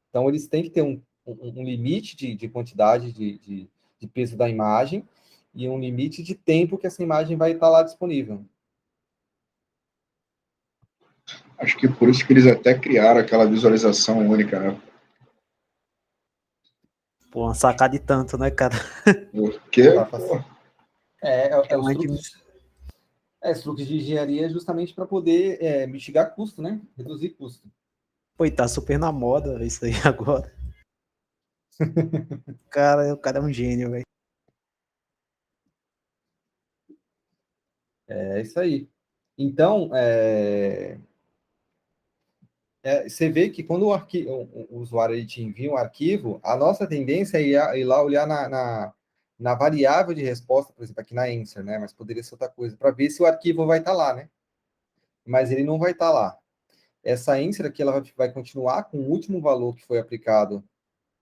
Então, eles têm que ter um limite de quantidade de peso da imagem e um limite de tempo que essa imagem vai estar lá disponível. Acho que por isso que eles até criaram aquela visualização única, né? Pô, uma sacada de tanto, né, cara? Porque, pô, Os truques. Os truques de engenharia é justamente para poder mitigar custo, né? Reduzir custo. Pô, e tá super na moda isso aí agora. O cara é um gênio, velho. É isso aí. Então, você vê que quando o usuário ele te envia um arquivo, a nossa tendência é ir lá olhar na variável de resposta, por exemplo, aqui na Answer, né? Mas poderia ser outra coisa, para ver se o arquivo vai estar lá, né? Mas ele não vai estar lá. Essa Answer aqui ela vai continuar com o último valor que foi aplicado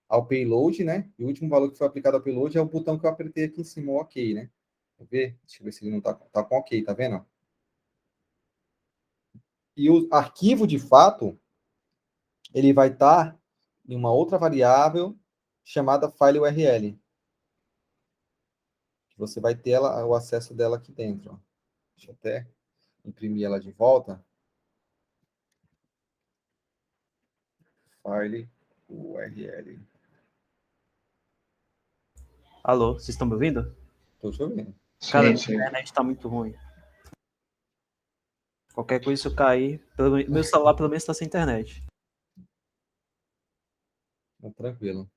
ao payload, né? E o último valor que foi aplicado ao payload é o botão que eu apertei aqui em cima, o OK, né? Quer ver? Deixa eu ver se ele não tá com OK, tá vendo? E o arquivo, de fato, ele vai estar em uma outra variável chamada file URL. Que você vai ter o acesso dela aqui dentro. Ó. Deixa eu até imprimir ela de volta. File URL. Alô, vocês estão me ouvindo? Estou te ouvindo. Cara, a sim. internet tá muito ruim. Qualquer coisa, se eu cair, meu celular pelo menos tá sem internet. Tranquilo.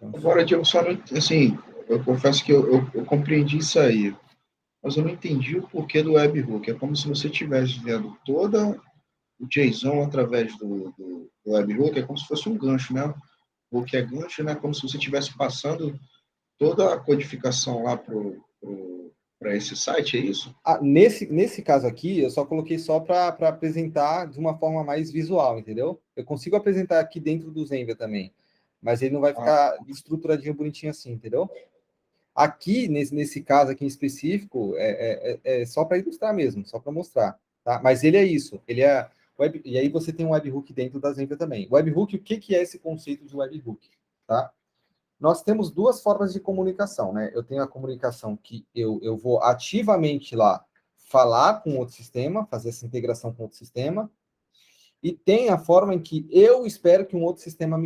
Agora, Diego, só não, assim, eu confesso que eu compreendi isso aí, mas eu não entendi o porquê do webhook. É como se você estivesse vendo toda o JSON através do webhook, é como se fosse um gancho, né? O que é gancho, né? Como se você estivesse passando toda a codificação lá para esse site, é isso? Nesse caso aqui, eu só coloquei só para apresentar de uma forma mais visual, entendeu? Eu consigo apresentar aqui dentro do Zenvia também. mas ele não vai ficar estruturadinho, bonitinho assim, entendeu? Aqui, nesse caso aqui em específico, é só para ilustrar mesmo, só para mostrar, tá? Mas ele é isso, ele é e aí você tem um webhook dentro da Zenvia também. Webhook, o que é esse conceito de webhook, tá? Nós temos duas formas de comunicação, né? Eu tenho a comunicação que eu vou ativamente lá falar com outro sistema, fazer essa integração com outro sistema, e tem a forma em que eu espero que um outro sistema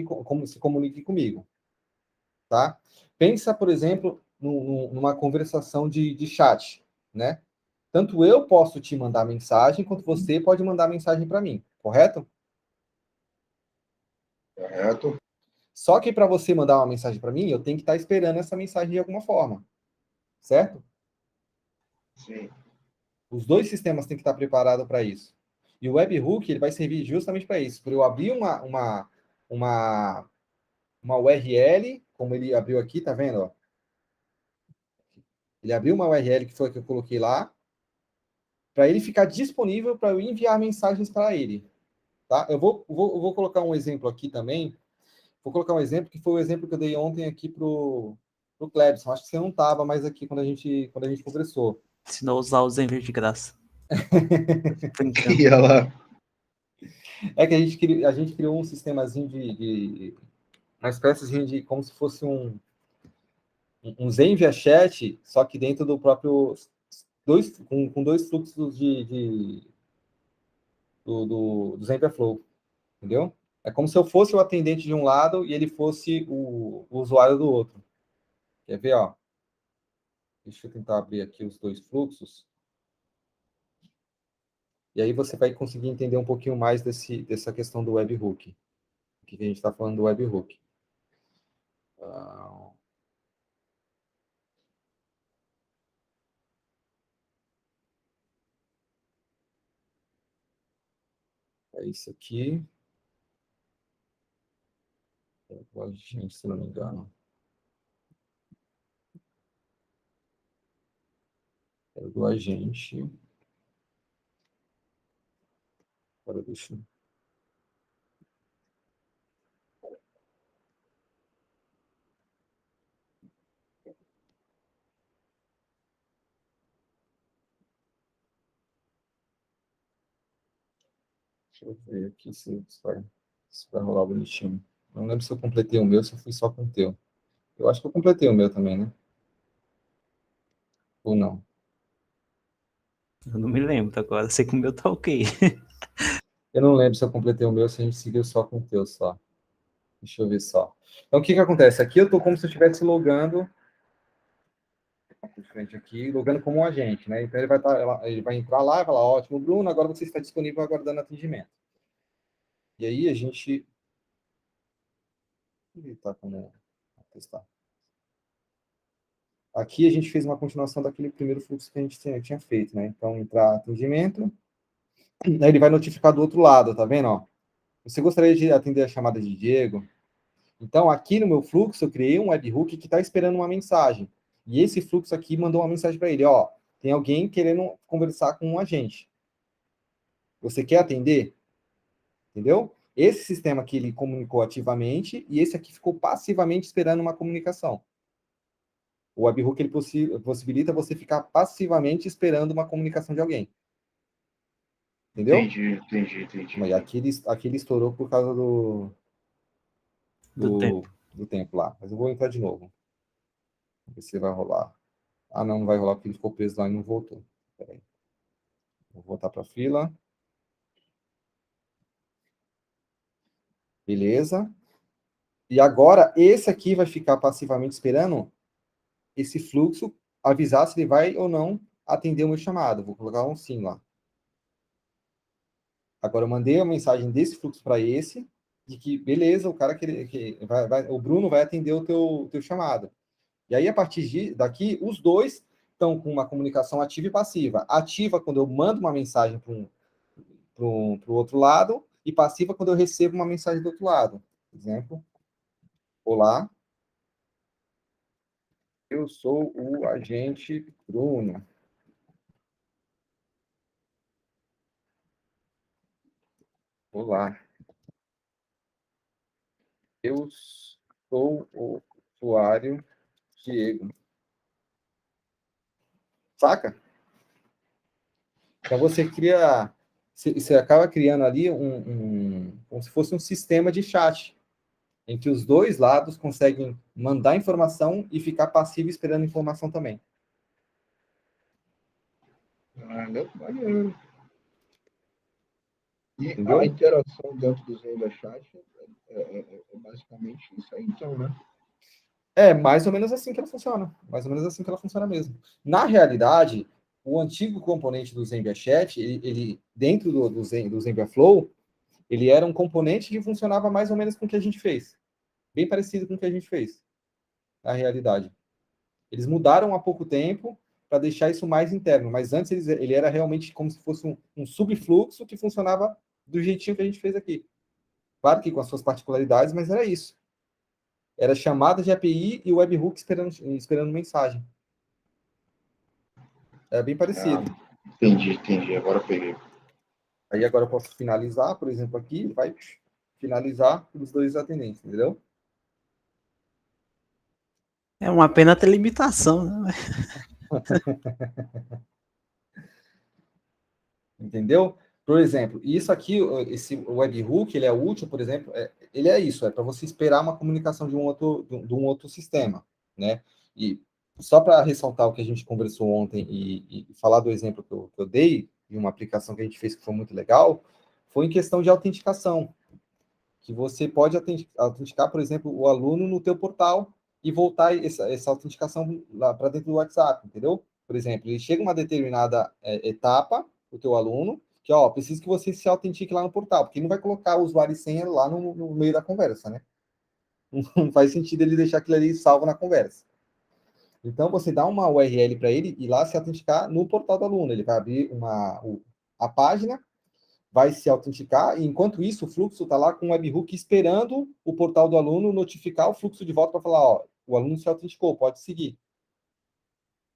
se comunique comigo, tá? Pensa, por exemplo, numa conversação de chat, né? Tanto eu posso te mandar mensagem, quanto você pode mandar mensagem para mim, correto? Correto? Só que para você mandar uma mensagem para mim, eu tenho que estar esperando essa mensagem de alguma forma, certo? Sim. Os dois sistemas têm que estar preparados para isso. E o webhook ele vai servir justamente para isso, para eu abrir uma URL, como ele abriu aqui, tá vendo? Ó? Ele abriu uma URL que foi a que eu coloquei lá, para ele ficar disponível para eu enviar mensagens para ele. Tá? Eu vou colocar um exemplo aqui também. Vou colocar um exemplo que foi o exemplo que eu dei ontem aqui pro Clebson. Acho que você não estava mais aqui quando a gente conversou. Ensinou a usar o Zenvia de graça. Brincando. E ela. É que a gente criou um sistemazinho uma espécie de como se fosse um Zenvia Chat, só que dentro do próprio com dois fluxos do Zenvia Flow, entendeu? É como se eu fosse o atendente de um lado e ele fosse o usuário do outro. Quer ver, ó? Deixa eu tentar abrir aqui os dois fluxos. E aí você vai conseguir entender um pouquinho mais dessa questão do webhook. O que a gente está falando do webhook. É isso aqui. É do agente, se não me engano. É do agente. Agora deixa eu ver aqui se vai rolar bonitinho. Não lembro se eu completei o meu, se eu fui só com o teu. Eu acho que eu completei o meu também, né? Ou não? Eu não me lembro agora. Sei que o meu tá ok. Eu não lembro se eu completei o meu, se a gente seguiu só com o teu só. Deixa eu ver só. Então, o que que acontece? Aqui eu estou como se eu estivesse logando de frente aqui, logando como um agente, né? Então ele vai entrar lá e falar, ótimo, Bruno, agora você está disponível aguardando atendimento. E aí a gente está como testar. Aqui a gente fez uma continuação daquele primeiro fluxo que a gente tinha feito, né? Então entrar atendimento, aí ele vai notificar do outro lado, tá vendo? Ó, você gostaria de atender a chamada de Diego? Então aqui no meu fluxo eu criei um webhook que está esperando uma mensagem. E esse fluxo aqui mandou uma mensagem para ele, ó, tem alguém querendo conversar com um agente. Você quer atender? Entendeu? Esse sistema aqui ele comunicou ativamente e esse aqui ficou passivamente esperando uma comunicação. O webhook ele possibilita você ficar passivamente esperando uma comunicação de alguém. Entendeu? Entendi. Mas aqui ele estourou por causa Do tempo. do tempo lá. Mas eu vou entrar de novo. Vamos ver se vai rolar. Ah, não vai rolar porque ele ficou preso lá e não voltou. Peraí. Vou voltar para a fila. Beleza. E agora, esse aqui vai ficar passivamente esperando esse fluxo avisar se ele vai ou não atender o meu chamado. Vou colocar um sim lá. Agora eu mandei a mensagem desse fluxo para esse, de que, beleza, o cara o Bruno vai atender o teu chamado. E aí, a partir daqui, os dois estão com uma comunicação ativa e passiva. Ativa quando eu mando uma mensagem para o outro lado, e passiva quando eu recebo uma mensagem do outro lado. Por exemplo, olá, eu sou o agente Bruno. Olá. Eu Sou o usuário Diego. Saca? Então você cria, você acaba criando ali como se fosse um sistema de chat, em que os dois lados conseguem mandar informação e ficar passivo esperando informação também. Maneiro. E a Entendeu? interação dentro do Zenga Chat é basicamente isso aí, então, né? É mais ou menos assim que ela funciona. Mais ou menos assim que ela funciona mesmo. Na realidade, o antigo componente do Zenvia Chat, ele dentro do Zenvia Flow, ele era um componente que funcionava mais ou menos com o que a gente fez. Bem parecido com o que a gente fez, na realidade. Eles mudaram há pouco tempo para deixar isso mais interno, mas antes ele era realmente como se fosse um subfluxo que funcionava do jeitinho que a gente fez aqui. Claro que com as suas particularidades, mas era isso. Era chamada de API e o webhook esperando mensagem. É bem parecido. Entendi. Agora peguei. Aí agora eu posso finalizar, por exemplo, aqui, vai finalizar os dois atendentes, entendeu? É uma pena ter limitação, né? Entendeu? Por exemplo, isso aqui, esse webhook, ele é útil, por exemplo, ele é isso, é para você esperar uma comunicação de um outro sistema, né? E só para ressaltar o que a gente conversou ontem e falar do exemplo que eu dei, de uma aplicação que a gente fez que foi muito legal, foi em questão de autenticação, que você pode autenticar, por exemplo, o aluno no teu portal e voltar essa autenticação lá para dentro do WhatsApp, entendeu? Por exemplo, ele chega uma determinada etapa, o teu aluno, que, ó, preciso que você se autentique lá no portal, porque ele não vai colocar o usuário e senha lá no meio da conversa, né? Não faz sentido ele deixar aquilo ali salvo na conversa. Então, você dá uma URL para ele e lá se autenticar no portal do aluno. Ele vai abrir a página, vai se autenticar, e enquanto isso, o fluxo está lá com o webhook esperando o portal do aluno notificar o fluxo de volta para falar, ó, o aluno se autenticou, pode seguir.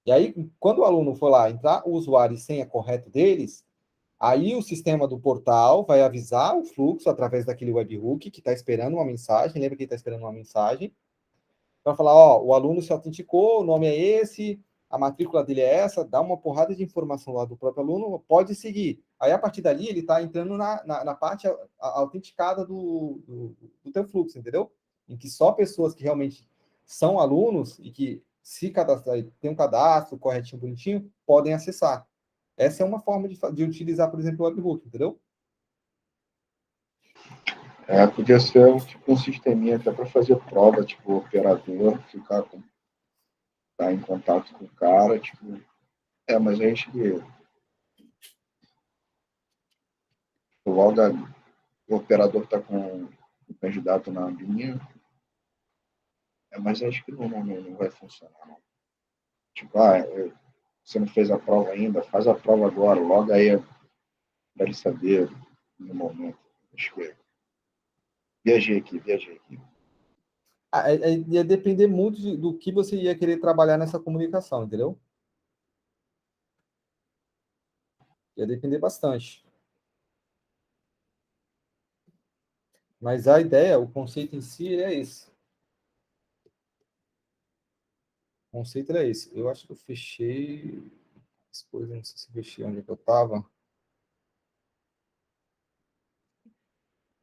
E aí, quando o aluno for lá entrar o usuário e senha correto deles, aí o sistema do portal vai avisar o fluxo através daquele webhook que está esperando uma mensagem, lembra que ele está esperando uma mensagem, para falar, ó, o aluno se autenticou, o nome é esse, a matrícula dele é essa, dá uma porrada de informação lá do próprio aluno, pode seguir. Aí, a partir dali, ele está entrando na parte autenticada do teu fluxo, entendeu? Em que só pessoas que realmente são alunos e que se cadastrar, tem um cadastro corretinho, bonitinho, podem acessar. Essa é uma forma de utilizar, por exemplo, o webhook, entendeu? Podia ser um sisteminha até para fazer prova, tipo, o operador tá em contato com o cara, tipo. Mas a gente logo o operador está com o candidato na linha, mas acho que não vai funcionar, não. Tipo, você não fez a prova ainda, faz a prova agora, logo aí para ele saber no momento. Acho que viajei aqui. Ia depender muito do que você ia querer trabalhar nessa comunicação, entendeu? Ia depender bastante. Mas a ideia, o conceito em si, é esse. O conceito era esse. Eu acho que eu fechei as coisas, não sei se fechei onde eu estava.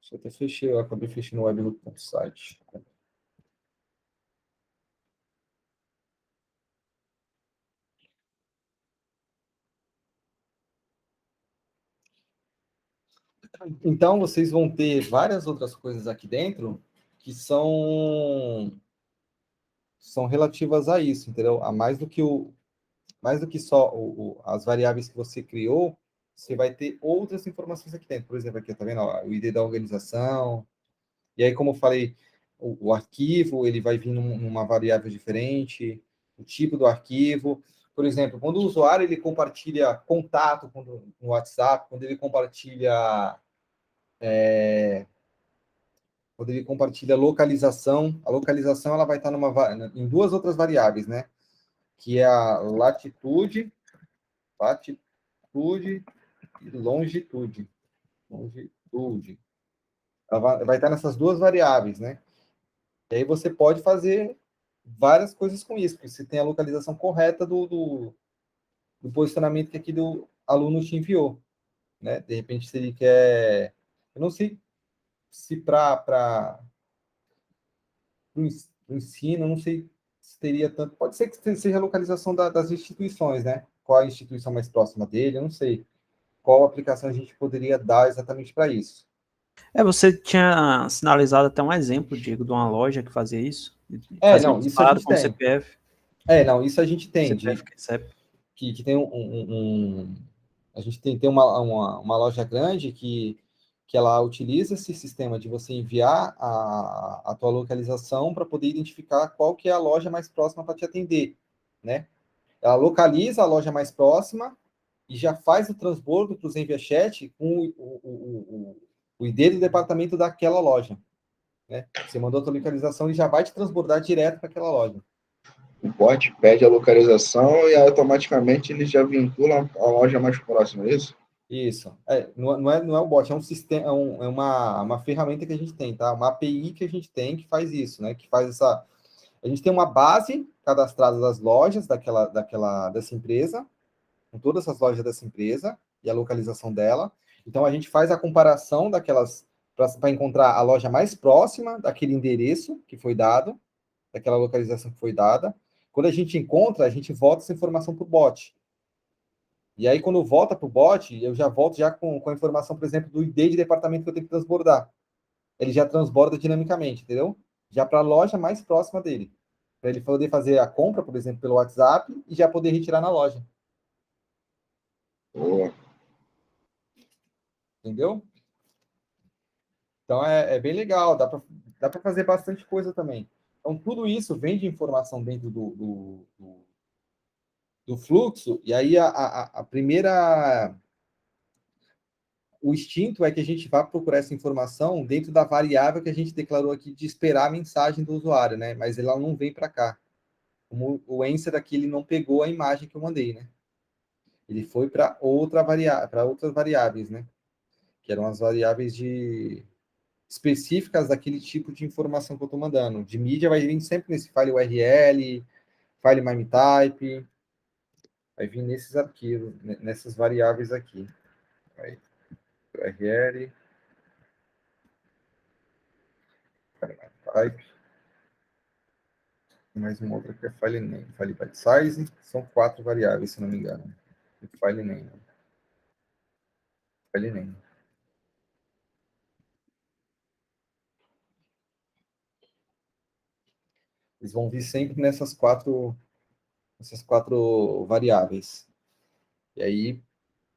Acho que até fechei, eu acabei fechando o webhook.site. Então, vocês vão ter várias outras coisas aqui dentro que são relativas a isso, entendeu? A mais do que só as variáveis que você criou, você vai ter outras informações aqui dentro. Por exemplo, aqui, tá vendo? Ó, o ID da organização. E aí, como eu falei, o arquivo, ele vai vir numa variável diferente, o tipo do arquivo. Por exemplo, quando o usuário ele compartilha contato no WhatsApp, quando ele compartilha localização, a localização ela vai estar em duas outras variáveis, né? Que é a latitude e longitude. Longitude. Ela vai estar nessas duas variáveis, né? E aí você pode fazer várias coisas com isso, porque você tem a localização correta do posicionamento que aquele aluno te enviou, né? De repente, se ele quer... Eu não sei se para o ensino, eu não sei se teria tanto... Pode ser que seja a localização das instituições, né? Qual a instituição mais próxima dele, eu não sei. Qual aplicação a gente poderia dar exatamente para isso. Você tinha sinalizado até um exemplo, Diego, de uma loja que fazia isso, fazia um Não, isso a disparo gente com o tem. CPF, Não, isso a gente tem, CPF que recebe. que tem a gente tem uma loja grande que ela utiliza esse sistema de você enviar a tua localização para poder identificar qual que é a loja mais próxima para te atender, né? Ela localiza a loja mais próxima e já faz o transbordo para os envia-chat com o ID do departamento daquela loja, né? Você mandou a tua localização e já vai te transbordar direto para aquela loja. O bot pede a localização e automaticamente ele já vincula a loja mais próxima, é isso? Isso. Não é um bot, é um sistema, é uma ferramenta que a gente tem, tá? Uma API que a gente tem que faz isso, né? Que faz essa. A gente tem uma base cadastrada das lojas dessa empresa, com todas as lojas dessa empresa e a localização dela. Então a gente faz a comparação daquelas para encontrar a loja mais próxima daquele endereço que foi dado, daquela localização que foi dada. Quando a gente encontra, a gente volta essa informação para o bot. E aí, quando volta para o bot, eu já volto já com a informação, por exemplo, do ID de departamento que eu tenho que transbordar. Ele já transborda dinamicamente, entendeu? Já para a loja mais próxima dele. Para ele poder fazer a compra, por exemplo, pelo WhatsApp e já poder retirar na loja. Boa. Entendeu? Então é bem legal, dá para fazer bastante coisa também. Então, tudo isso vem de informação dentro do fluxo, e aí a primeira. O instinto é que a gente vá procurar essa informação dentro da variável que a gente declarou aqui de esperar a mensagem do usuário, né? Mas ela não vem para cá. Como o answer aqui, ele não pegou a imagem que eu mandei, né? Ele foi para outras variáveis, né? Que eram as variáveis específicas daquele tipo de informação que eu estou mandando. De mídia vai vir sempre nesse file URL, file MIME-type, vai vir nesses arquivos, nessas variáveis aqui. Aí, URL, file MIME-type, mais uma outra que é file name, file byte size, são 4 variáveis, se não me engano. E file name. File name. Eles vão vir sempre nessas quatro variáveis. E aí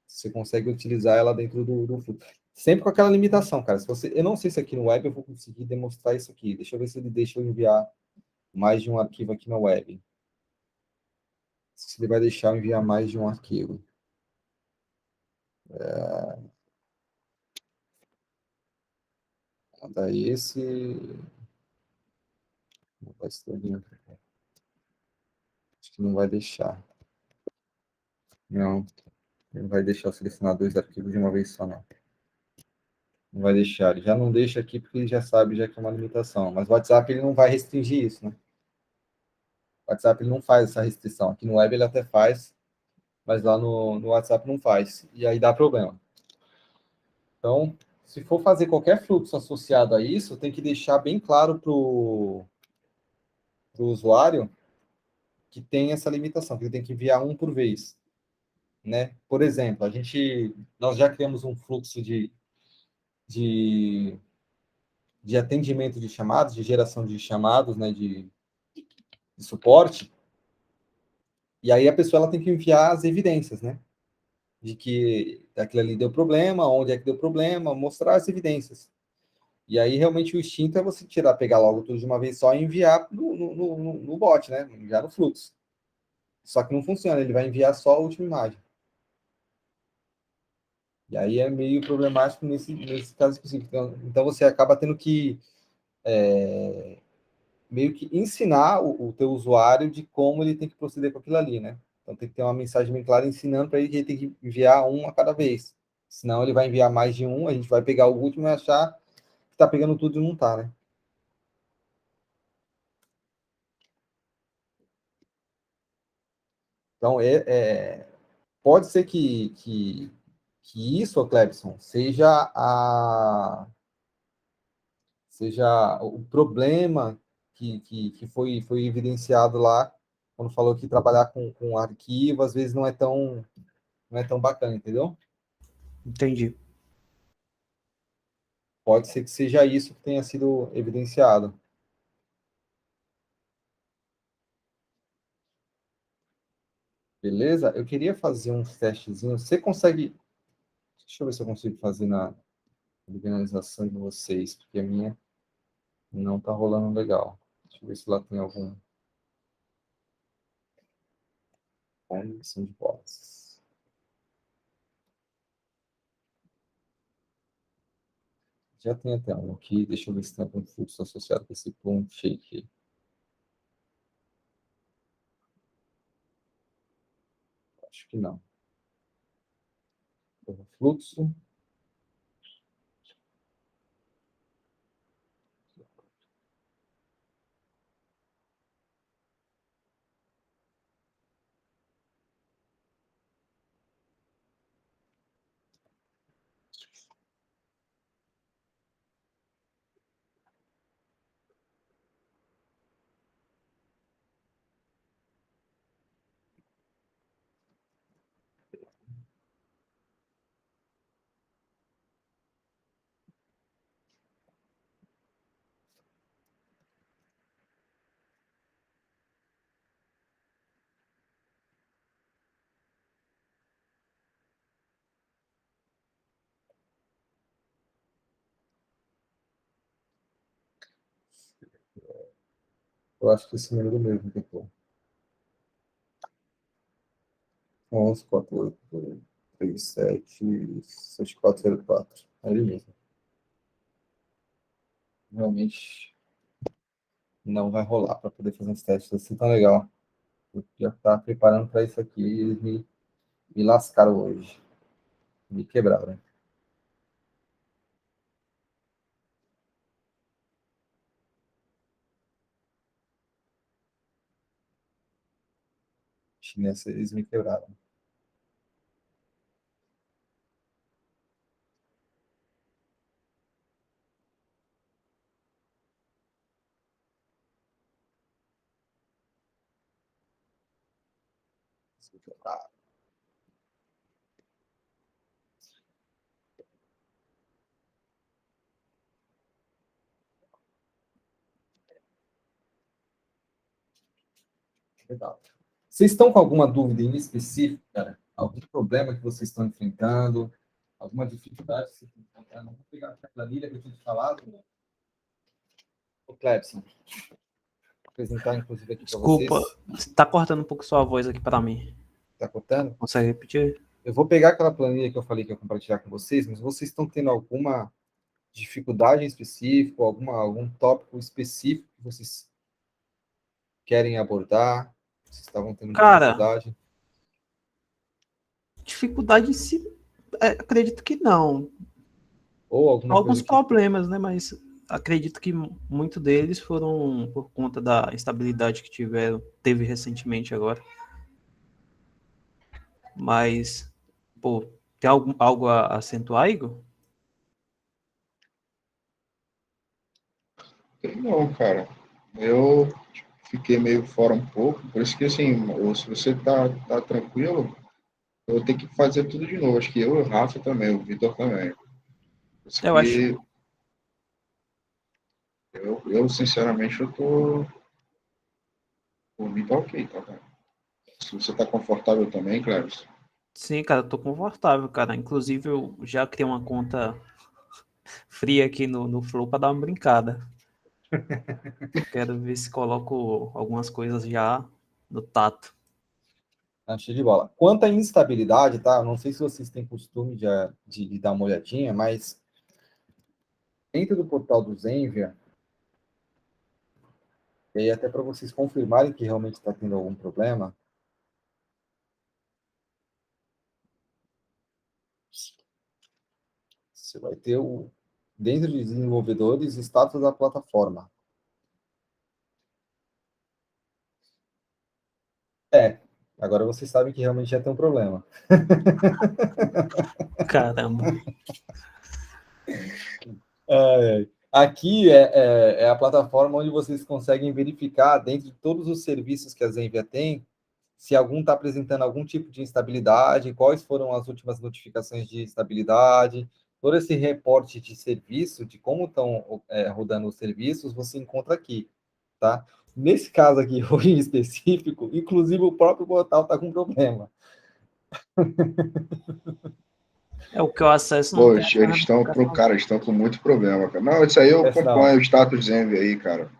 você consegue utilizar ela dentro do fluxo. Sempre com aquela limitação, cara. Eu não sei se aqui no web eu vou conseguir demonstrar isso aqui. Deixa eu ver se ele deixa eu enviar mais de um arquivo aqui no web. Se ele vai deixar eu enviar mais de um arquivo. Manda esse. Acho que não vai deixar. Não, ele vai deixar eu selecionar 2 arquivos de uma vez só, não. Não vai deixar. Ele já não deixa aqui porque ele já sabe já que é uma limitação. Mas o WhatsApp ele não vai restringir isso, né? O WhatsApp ele não faz essa restrição. Aqui no web ele até faz, mas lá no WhatsApp não faz. E aí dá problema. Então, se for fazer qualquer fluxo associado a isso, tem que deixar bem claro para o usuário que tem essa limitação, que ele tem que enviar um por vez. Né? Por exemplo, nós já criamos um fluxo de atendimento de chamados, de geração de chamados, né, de suporte, e aí a pessoa ela tem que enviar as evidências, né? De que aquilo ali deu problema, onde é que deu problema, mostrar as evidências. E aí, realmente, o instinto é você pegar logo tudo de uma vez só e enviar no bot, né? Enviar no fluxo. Só que não funciona, ele vai enviar só a última imagem. E aí é meio problemático nesse caso específico. Então você acaba tendo que meio que ensinar o teu usuário de como ele tem que proceder com aquilo ali, né? Então tem que ter uma mensagem bem clara ensinando para ele que ele tem que enviar um a cada vez. Senão ele vai enviar mais de um, a gente vai pegar o último e achar que está pegando tudo e não está, né? Então, pode ser que isso, ô Clebson, seja o problema que foi evidenciado lá, quando falou que trabalhar com arquivo, às vezes não é tão bacana, entendeu? Entendi. Pode ser que seja isso que tenha sido evidenciado. Beleza? Eu queria fazer uns testezinhos. Você consegue... Deixa eu ver se eu consigo fazer na organização de vocês, porque a minha não está rolando legal. Deixa eu ver se lá tem algum... Condição de bolas. Já tem até um aqui. Deixa eu ver se tem algum fluxo associado com esse plum shake. Acho que não. O fluxo. Eu acho que esse número mesmo que eu tô. 11, 4, 8, 3, 7, 7, 4, 0, 4. É ele mesmo. Realmente não vai rolar para poder fazer uns testes assim tão legal. Eu já estava preparando para isso aqui e eles me lascaram hoje. Me quebraram. Nessa, eles me quebraram. Legal. Vocês estão com alguma dúvida em específico, cara? Algum problema que vocês estão enfrentando? Alguma dificuldade que vocês estão enfrentando? Vamos pegar aqui a planilha que eu tinha te falado. O Clebson, vou apresentar inclusive aqui para Desculpa, vocês. tá cortando um pouco sua voz aqui para mim. Está cortando? Consegue repetir? Eu vou pegar aquela planilha que eu falei que ia compartilhar com vocês, mas vocês estão tendo alguma dificuldade em específico, algum tópico específico que vocês querem abordar? Vocês estavam tendo Cara, dificuldade? dificuldade em si, acredito que não. Ou alguma Alguns coisa que... problemas, né? Mas acredito que muito deles foram por conta da instabilidade que teve recentemente agora. Mas, pô, tem algo a acentuar, Igor? Não, cara. Eu fiquei meio fora um pouco, por isso que, assim, se você tá tranquilo, eu vou ter que fazer tudo de novo. Acho que eu e o Rafa também, o Vitor também. Por isso Eu acho. que eu sinceramente, eu tô. Por mim tá ok, tá, cara? Se você tá confortável também, Cleves. Sim, cara, eu tô confortável, cara. Inclusive, eu já criei uma conta fria aqui no Flow para dar uma brincada. Quero ver se coloco algumas coisas já no tato. Show de bola. Quanto à instabilidade, tá? Eu não sei se vocês têm costume de dar uma olhadinha, mas dentro do portal do Zenvia, e aí até para vocês confirmarem que realmente está tendo algum problema, você vai ter dentro de desenvolvedores, status da plataforma. Agora agora vocês sabem que realmente já tem um problema. Caramba. Aqui é a plataforma onde vocês conseguem verificar, dentro de todos os serviços que a Zenvia tem, se algum está apresentando algum tipo de instabilidade, quais foram as últimas notificações de instabilidade, todo esse reporte de serviço, de como estão rodando os serviços, você encontra aqui, tá? Nesse caso aqui, hoje em específico, inclusive o próprio portal está com problema. É o que eu acesso não Pô, tem essa ramificação. eles estão com muito problema, cara. Não, isso aí eu Não, acompanho o status Zenvia aí, cara.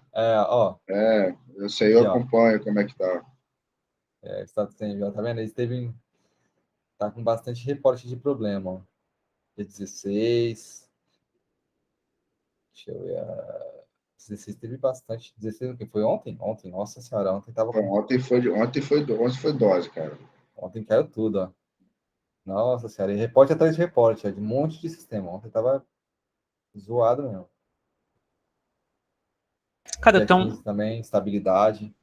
ó, Isso aí eu aqui, ó, acompanho como é que tá. status Zenvia, tá vendo? Tá com bastante reporte de problema, ó. Dia 16, deixa eu ver, 16 teve bastante, 16 o que foi ontem? Ontem, nossa senhora, ontem tava Pô, com, ontem foi dose, cara. ontem caiu tudo, ó. Nossa senhora, e reporte atrás de reporte, ó, de um monte de sistema, ontem tava zoado mesmo. Cara, Dia 15 também, estabilidade.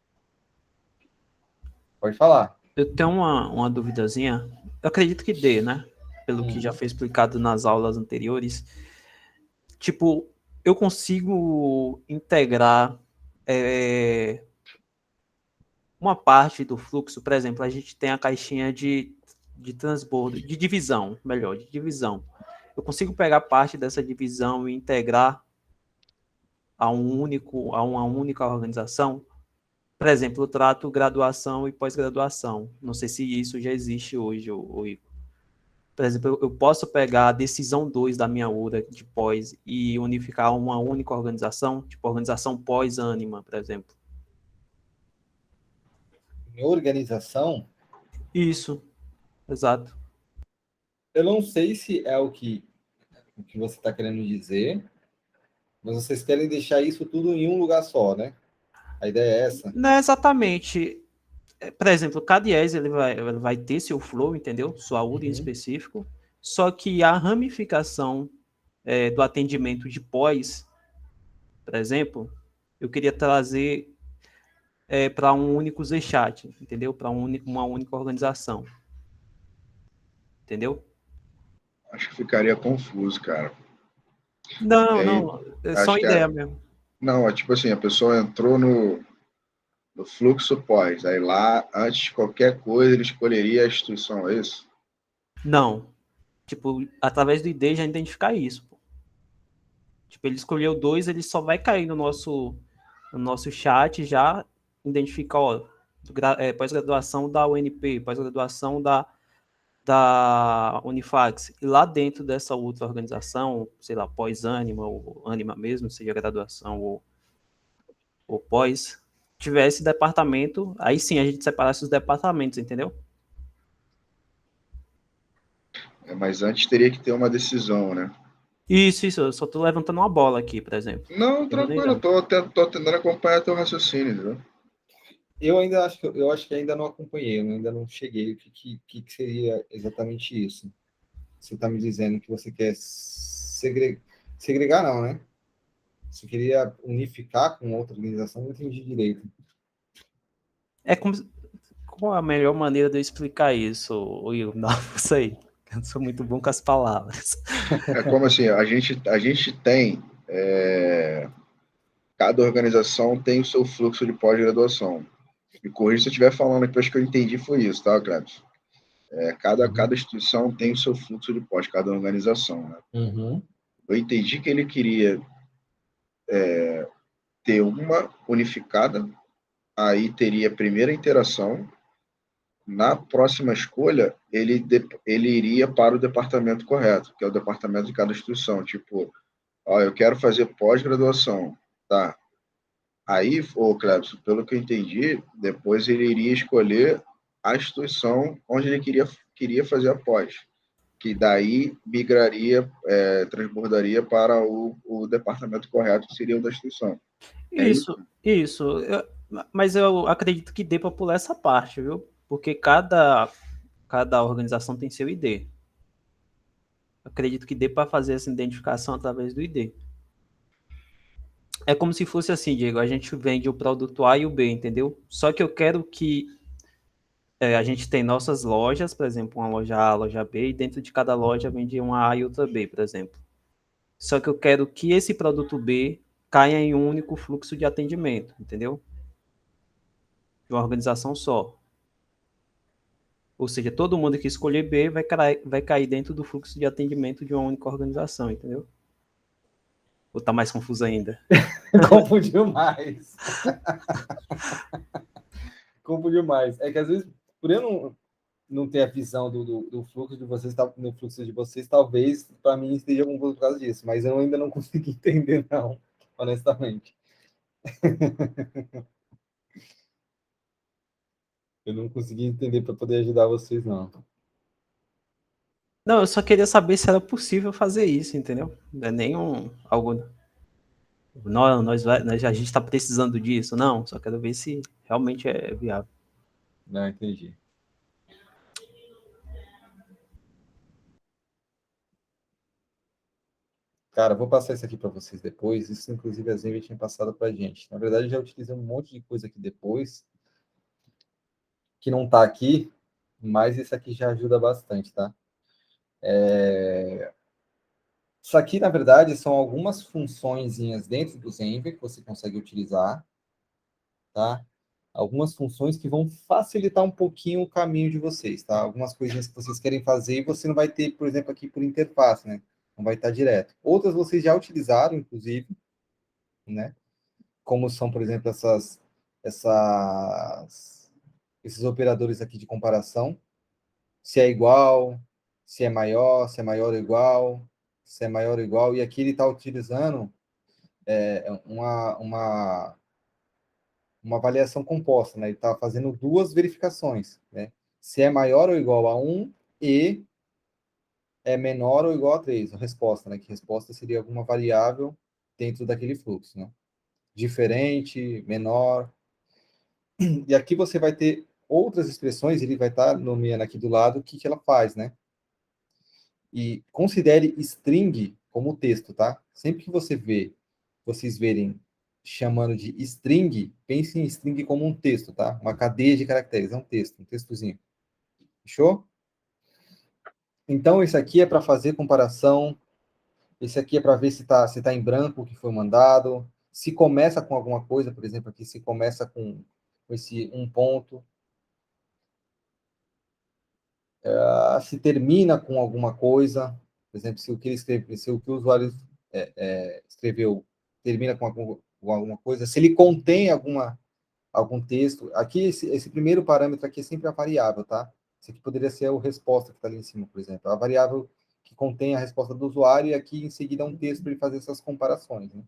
Pode falar. eu tenho uma duvidazinha. Eu acredito que dê, né? Pelo que já foi explicado nas aulas anteriores. Tipo, eu consigo integrar uma parte do fluxo. Por exemplo, a gente tem a caixinha de transbordo, de divisão, melhor, de divisão. Eu consigo pegar parte dessa divisão e integrar a uma única organização. Por exemplo, eu trato graduação e pós-graduação. Não sei se isso já existe hoje, Igor. Por exemplo, eu posso pegar a decisão 2 da minha URA de pós e unificar uma única organização, tipo organização pós-ânima, por exemplo. Em organização, Isso, exato. eu não sei se é o que você está querendo dizer, mas vocês querem deixar isso tudo em um lugar só, né? A ideia é essa? Não é exatamente. Por exemplo, cada IES ele vai ter seu flow, entendeu? Sua URA em específico. Só que a ramificação do atendimento de pós, por exemplo, eu queria trazer para um único Zchat, entendeu? Para uma única organização. Entendeu? Acho que ficaria confuso, cara. Não, E aí, não. É só acho uma que ideia mesmo. não, é tipo assim, a pessoa entrou no fluxo pós, aí lá, antes de qualquer coisa, ele escolheria a instituição, é isso? Não. Tipo, através do ID já identificar isso. Pô. Tipo, ele escolheu 2, ele só vai cair no nosso chat já identificar, ó, pós-graduação da UNP, pós-graduação da Unifax. E lá dentro dessa outra organização, sei lá, pós-ânima ou ânima mesmo, seja graduação ou pós, tivesse departamento, aí sim a gente separasse os departamentos, entendeu? Mas antes teria que ter uma decisão, né? Isso, eu só tô levantando uma bola aqui, por exemplo. Não, Não nem tranquilo, ideia. tô tentando acompanhar teu raciocínio, entendeu? Eu acho que ainda não acompanhei, eu ainda não cheguei. O que seria exatamente isso? Você está me dizendo que você quer segregar, não, né? Você queria unificar com outra organização, não entendi direito. É como. Qual a melhor maneira de eu explicar isso, Will? Não sei. Eu não sou muito bom com as palavras. É como assim, a gente tem. Cada organização tem o seu fluxo de pós-graduação. Me corrija se eu estiver falando aqui, acho que eu entendi foi isso, tá, Cleber? Cada instituição tem o seu fluxo de pós, cada organização. Né? Eu entendi que ele queria ter uma unificada, aí teria a primeira interação. Na próxima escolha, ele iria para o departamento correto, que é o departamento de cada instituição. Tipo, ó, eu quero fazer pós-graduação, tá? Aí, Clebson, pelo que eu entendi, depois ele iria escolher a instituição onde ele queria fazer a pós, que daí migraria, transbordaria para o departamento correto, que seria o da instituição. É isso? Isso. Mas eu acredito que dê para pular essa parte, viu? Porque cada organização tem seu ID. Acredito que dê para fazer essa identificação através do ID. É como se fosse assim, Diego, a gente vende o produto A e o B, entendeu? Só que eu quero que A gente tem nossas lojas, por exemplo, uma loja A, loja B, e dentro de cada loja vende uma A e outra B, por exemplo. Só que eu quero que esse produto B caia em um único fluxo de atendimento, entendeu? De uma organização só. Ou seja, todo mundo que escolher B vai cair dentro do fluxo de atendimento de uma única organização, entendeu? Ou tá mais confuso ainda? Confundiu mais. Confundiu mais. É que às vezes, por eu não ter a visão do fluxo de vocês, no fluxo de vocês, talvez para mim esteja confuso por causa disso, mas eu ainda não consegui entender, não, honestamente. Eu não consegui entender para poder ajudar vocês, não. Não, eu só queria saber se era possível fazer isso, entendeu? Não é nem algo. A gente está precisando disso, não. Só quero ver se realmente é viável. Não, entendi. Cara, vou passar isso aqui para vocês depois. Isso, inclusive, a Zenvia tinha passado para a gente. Na verdade, eu já utilizei um monte de coisa aqui depois, que não está aqui, mas isso aqui já ajuda bastante, tá? Isso aqui, na verdade, são algumas funçõezinhas dentro do Zenvia que você consegue utilizar, tá? Algumas funções que vão facilitar um pouquinho o caminho de vocês, tá? Algumas coisinhas que vocês querem fazer e você não vai ter, por exemplo, aqui por interface, né? Não vai estar direto. Outras vocês já utilizaram, inclusive, né? Como são, por exemplo, esses operadores aqui de comparação. Se é igual, se é maior ou igual, se é maior ou igual. E aqui ele está utilizando uma avaliação composta, né? Ele está fazendo duas verificações, né? Se é maior ou igual a 1 e é menor ou igual a 3, a resposta, né? Que resposta seria alguma variável dentro daquele fluxo, né? Diferente, menor. E aqui você vai ter outras expressões, ele vai estar nomeando aqui do lado o que, que ela faz, né? E considere string como texto, tá? Sempre que vocês verem chamando de string, pense em string como um texto, tá? Uma cadeia de caracteres, é um texto, um textozinho. Fechou? Então, esse aqui é para fazer comparação, esse aqui é para ver se tá em branco o que foi mandado, se começa com alguma coisa, por exemplo, aqui se começa com esse um ponto, se termina com alguma coisa, por exemplo, se o que ele escreve, se o que o usuário escreveu termina com alguma coisa, se ele contém algum texto. Aqui, esse primeiro parâmetro aqui é sempre a variável, tá? Isso aqui poderia ser a resposta que está ali em cima, por exemplo. A variável que contém a resposta do usuário e aqui em seguida um texto para ele fazer essas comparações, né?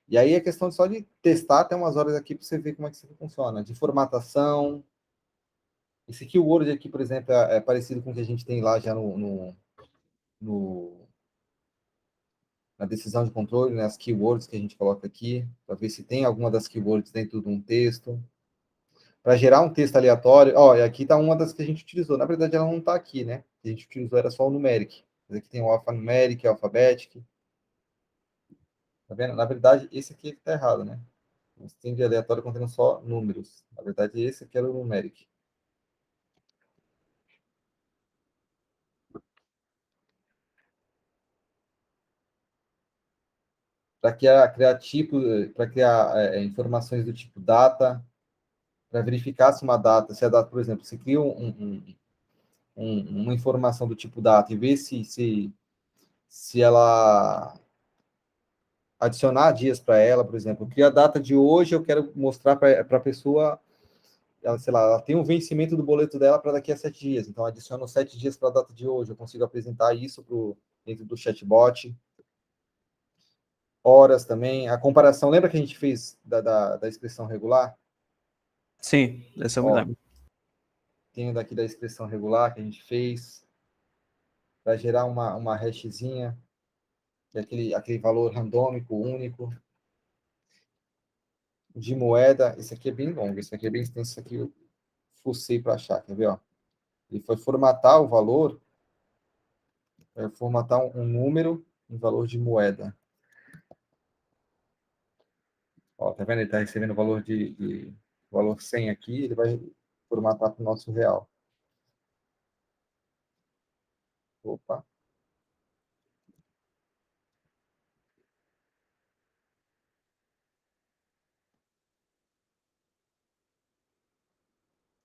E aí é questão só de testar até umas horas aqui para você ver como é que isso funciona. De formatação. Esse keyword aqui, por exemplo, é parecido com o que a gente tem lá já no na decisão de controle, né, as keywords que a gente coloca aqui, para ver se tem alguma das keywords dentro de um texto. Para gerar um texto aleatório, ó, e aqui está uma das que a gente utilizou. Na verdade, ela não está aqui, né? A gente utilizou era só o numeric. Mas aqui tem o alphanumeric, alphabetic. Tá vendo? Na verdade, esse aqui está errado, né? Um string aleatório contendo só números. Na verdade, esse aqui era o numeric. Para criar tipo, para criar informações do tipo data, para verificar se uma data, se a data, por exemplo, se cria uma informação do tipo data e ver se ela adicionar dias para ela, por exemplo, cria a data de hoje, eu quero mostrar para a pessoa, ela, sei lá, ela tem um vencimento do boleto dela para daqui a 7 dias, então adiciono 7 dias para a data de hoje, eu consigo apresentar isso dentro do chatbot. Horas também, a comparação, lembra que a gente fez da expressão regular? Sim, essa eu me lembro. Tem daqui da expressão regular que a gente fez, para gerar uma hashzinha, aquele valor randômico, único, de moeda. Esse aqui é bem longo, esse aqui é bem extenso, esse aqui eu fucei para achar, quer ver? Ó? Ele foi formatar o valor, formatar um número em valor de moeda. Ó, tá vendo? Ele está recebendo o valor valor 100 aqui, ele vai formatar para o nosso real. Opa.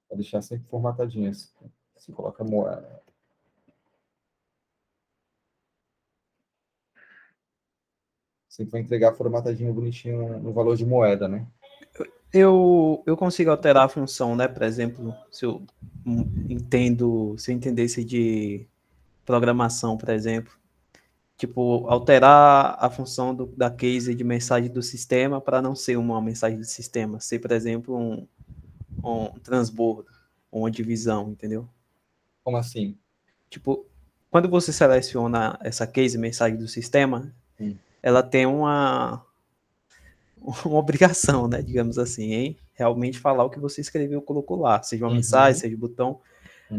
Vou deixar sempre formatadinho. Você coloca moeda. Sempre vai entregar formatadinho, bonitinho no valor de moeda, né? Eu consigo alterar a função, né? Por exemplo, se eu entendesse de programação, por exemplo, tipo, alterar a função da case de mensagem do sistema para não ser uma mensagem de sistema, ser, por exemplo, um transbordo, uma divisão, entendeu? Como assim? Tipo, quando você seleciona essa case mensagem do sistema, Hum. ela tem uma obrigação, né, digamos assim, em realmente falar o que você escreveu, colocou lá, seja uma mensagem, seja um botão.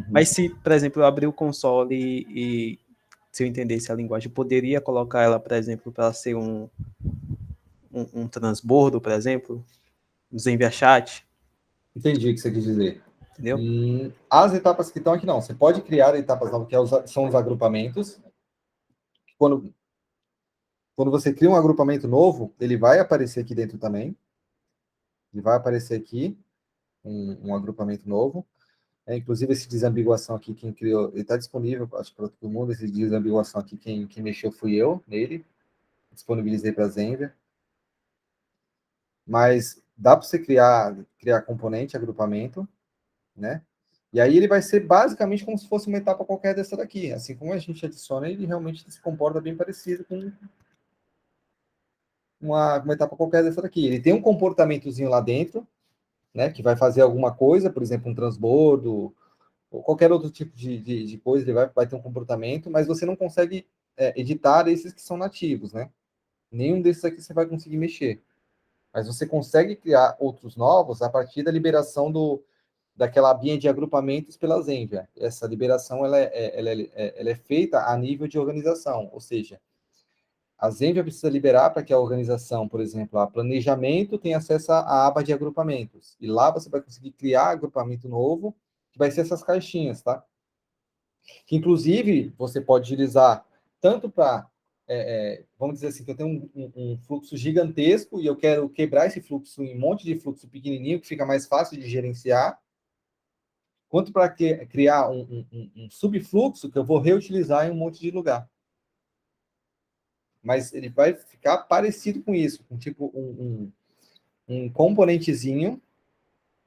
Mas se, por exemplo, eu abrir o console e se eu entendesse a linguagem, eu poderia colocar ela, por exemplo, para ser um transbordo, por exemplo, nos envia chat, Entendi o que você quis dizer. entendeu? As etapas que estão aqui, não. Você pode criar etapas novas, que são os agrupamentos. Quando você cria um agrupamento novo, ele vai aparecer aqui dentro também. Ele vai aparecer aqui, um agrupamento novo. Inclusive, esse desambiguação aqui, quem criou, ele está disponível, acho, para todo mundo. Esse desambiguação aqui, quem mexeu fui eu nele. Disponibilizei para a Zenvia. Mas dá para você criar componente, agrupamento, né? E aí ele vai ser basicamente como se fosse uma etapa qualquer dessa daqui. Assim como a gente adiciona, ele realmente se comporta bem parecido com uma etapa qualquer dessa daqui. Ele tem um comportamentozinho lá dentro, né? Que vai fazer alguma coisa, por exemplo, um transbordo, ou qualquer outro tipo de coisa, ele vai ter um comportamento, mas você não consegue editar esses que são nativos, né? Nenhum desses aqui você vai conseguir mexer. Mas você consegue criar outros novos a partir da liberação daquela abinha de agrupamentos pela Zenvia. Essa liberação ela é feita a nível de organização, ou seja, a Zenvia precisa liberar para que a organização, por exemplo, a planejamento tenha acesso à aba de agrupamentos. E lá você vai conseguir criar agrupamento novo, que vai ser essas caixinhas, tá? Que, inclusive, você pode utilizar tanto para, vamos dizer assim, que eu tenho um fluxo gigantesco e eu quero quebrar esse fluxo em um monte de fluxo pequenininho, que fica mais fácil de gerenciar, quanto para criar um subfluxo que eu vou reutilizar em um monte de lugar. Mas ele vai ficar parecido com isso, com tipo um componentezinho,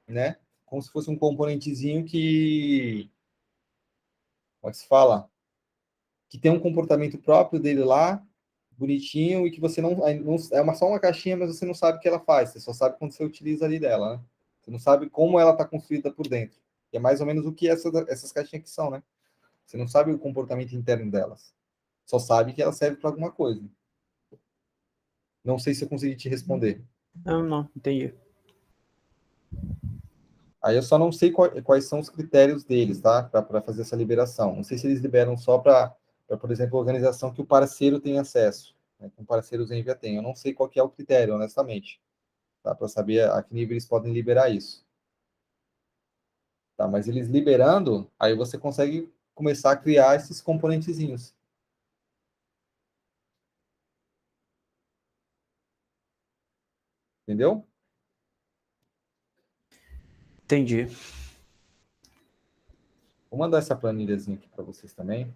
né? Como se fosse um componentezinho como é que se fala? Que tem um comportamento próprio dele lá, bonitinho, e que você não é só uma caixinha, mas você não sabe o que ela faz, você só sabe quando você utiliza ali dela, né? Você não sabe como ela está construída por dentro. E é mais ou menos o que essas caixinhas que são, né? Você não sabe o comportamento interno delas. Só sabe que ela serve para alguma coisa. Não sei se eu consegui te responder. Não, entendi. Aí eu só não sei quais são os critérios deles, tá? Para fazer essa liberação. Não sei se eles liberam só para, por exemplo, a organização que o parceiro tem acesso, né? Que um parceiro Zenvia tem. Eu não sei qual que é o critério, honestamente, tá? Para saber a que nível eles podem liberar isso. Tá? Mas eles liberando, aí você consegue começar a criar esses componentezinhos. Entendeu? Entendi. Vou mandar essa planilhazinha aqui para vocês também,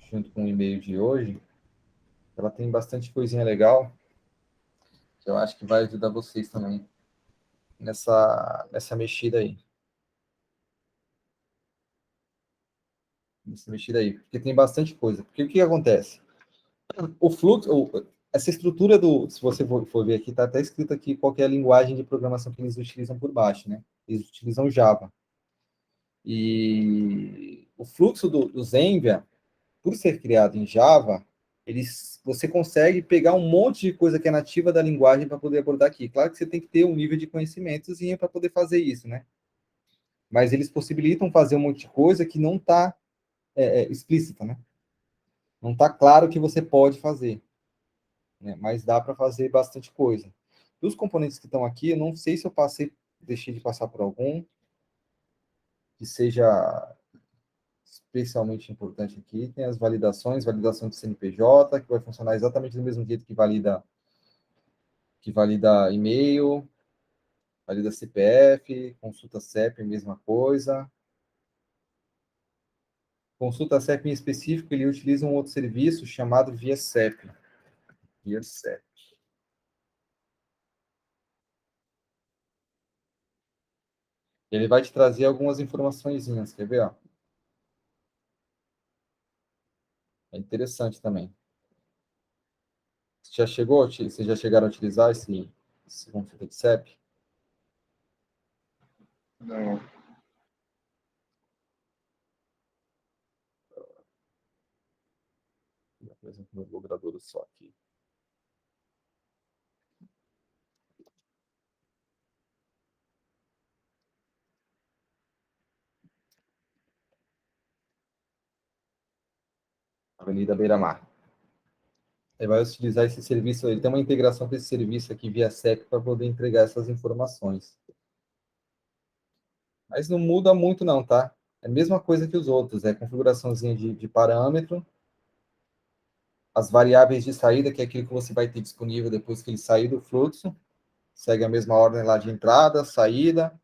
junto com o e-mail de hoje. Ela tem bastante coisinha legal, que eu acho que vai ajudar vocês também nessa mexida aí. Nessa mexida aí. Porque tem bastante coisa. Porque o que acontece? O fluxo, essa estrutura se você for ver aqui, está até escrito aqui qual é a linguagem de programação que eles utilizam por baixo, né? Eles utilizam Java. E o fluxo do Zenvia, por ser criado em Java, você consegue pegar um monte de coisa que é nativa da linguagem para poder abordar aqui. Claro que você tem que ter um nível de conhecimentozinho para poder fazer isso, né? Mas eles possibilitam fazer um monte de coisa que não está explícita, né? Não está claro o que você pode fazer, né? Mas dá para fazer bastante coisa. Dos componentes que estão aqui, eu não sei se eu deixei de passar por algum que seja especialmente importante aqui. Tem as validações, validação de CNPJ, que vai funcionar exatamente do mesmo jeito que valida e-mail, valida CPF, consulta CEP, mesma coisa. Consulta CEP em específico, ele utiliza um outro serviço chamado Via CEP. Via CEP. Ele vai te trazer algumas informaçõezinhas, quer ver? Ó? É interessante também. Vocês já chegaram a utilizar esse consulta de CEP? Não. Por exemplo, meu logrador só aqui. Avenida Beira-Mar. Ele vai utilizar esse serviço, ele tem uma integração com esse serviço aqui via CEP para poder entregar essas informações. Mas não muda muito não, tá? É a mesma coisa que os outros, é configuraçãozinha de parâmetro, as variáveis de saída, que é aquilo que você vai ter disponível depois que ele sair do fluxo, segue a mesma ordem lá de entrada, saída.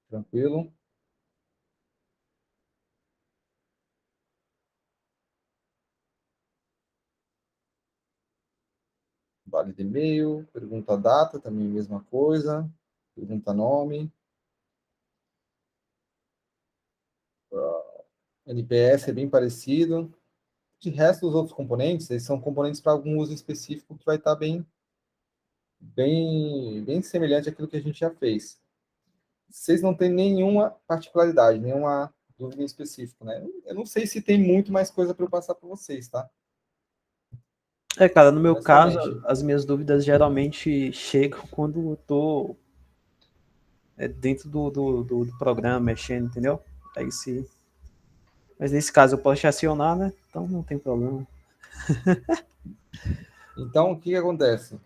Tranquilo? Vale de e-mail, pergunta a data, também a mesma coisa, pergunta nome. NPS é bem parecido. De resto, os outros componentes, eles são componentes para algum uso específico que vai estar bem semelhante àquilo que a gente já fez. Vocês não têm nenhuma particularidade, nenhuma dúvida em específico, né? Eu não sei se tem muito mais coisa para eu passar para vocês, tá? Cara, no meu caso, as minhas dúvidas geralmente chegam quando eu tô dentro do programa, mexendo, entendeu? Aí se... Mas nesse caso eu posso acionar, né? Então não tem problema. Então, o que acontece?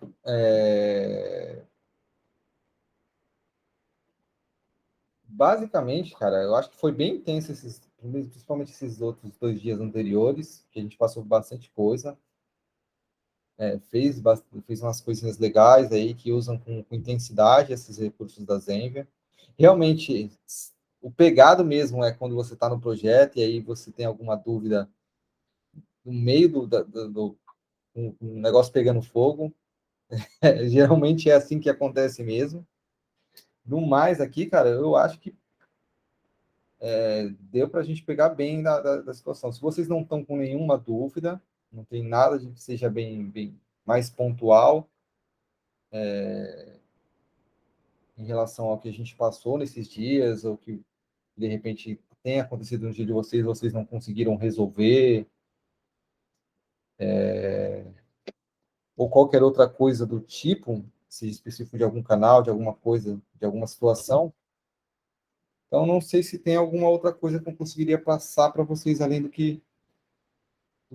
Basicamente, cara, eu acho que foi bem intenso principalmente esses outros 2 dias anteriores, que a gente passou bastante coisa. Fez umas coisinhas legais aí que usam com intensidade esses recursos da Zenvia. Realmente, o pegado mesmo é quando você está no projeto e aí você tem alguma dúvida no meio do negócio pegando fogo. Geralmente é assim que acontece mesmo. No mais aqui, cara, eu acho que deu para a gente pegar bem da situação. Se vocês não estão com nenhuma dúvida, não tem nada de que seja bem mais pontual em relação ao que a gente passou nesses dias, ou que de repente tem acontecido no dia de vocês não conseguiram resolver, ou qualquer outra coisa do tipo, se específico de algum canal, de alguma coisa, de alguma situação. Então, não sei se tem alguma outra coisa que eu conseguiria passar para vocês, além do que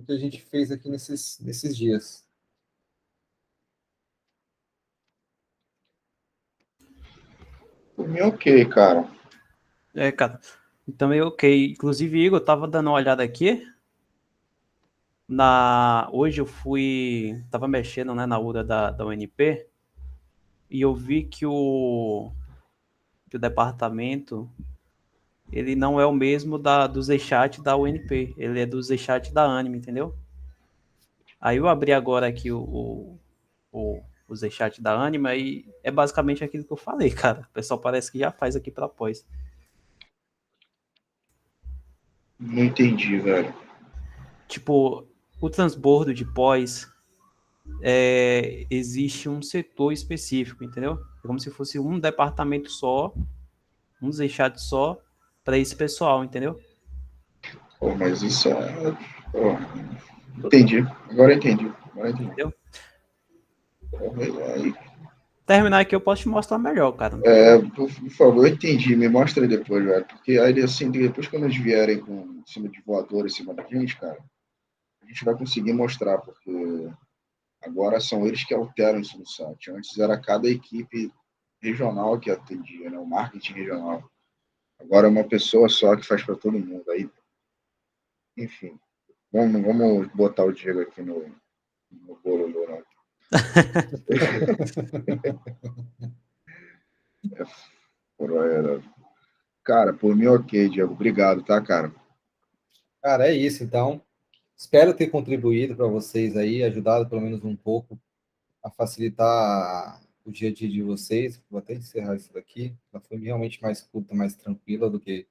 a gente fez aqui nesses dias. Por mim, ok, cara. Cara. Então é ok. Inclusive, Igor, eu tava dando uma olhada aqui. Hoje eu tava mexendo, né, na URA da UNP e eu vi que o departamento ele não é o mesmo do Zchat da UNP, ele é do Zchat da Anime, entendeu? Aí eu abri agora aqui o Zchat da Anime e é basicamente aquilo que eu falei, cara. O pessoal parece que já faz aqui pra pós. Não entendi, velho. Tipo, o transbordo de pós existe um setor específico, entendeu? É como se fosse um departamento só, um Zchat só para esse pessoal, entendeu? Pô, mas isso é... Pô, entendi. Agora eu entendi. Entendeu? Aí, Terminar aqui eu posso te mostrar melhor, cara. por favor, eu entendi. Me mostra aí depois, velho. Porque aí, assim, depois quando eles vierem com em cima de voador em cima da gente, cara, a gente vai conseguir mostrar, porque agora são eles que alteram isso no site. Antes era cada equipe regional que atendia, né? O marketing regional. Agora é uma pessoa só que faz para todo mundo. Aí, enfim, vamos botar o Diego aqui no bolo, não. Cara, por mim, ok, Diego. Obrigado, tá, cara? Cara, é isso, então. Espero ter contribuído para vocês aí, ajudado pelo menos um pouco a facilitar o dia a dia de vocês. Vou até encerrar isso daqui. Ela foi realmente mais curta, mais tranquila do que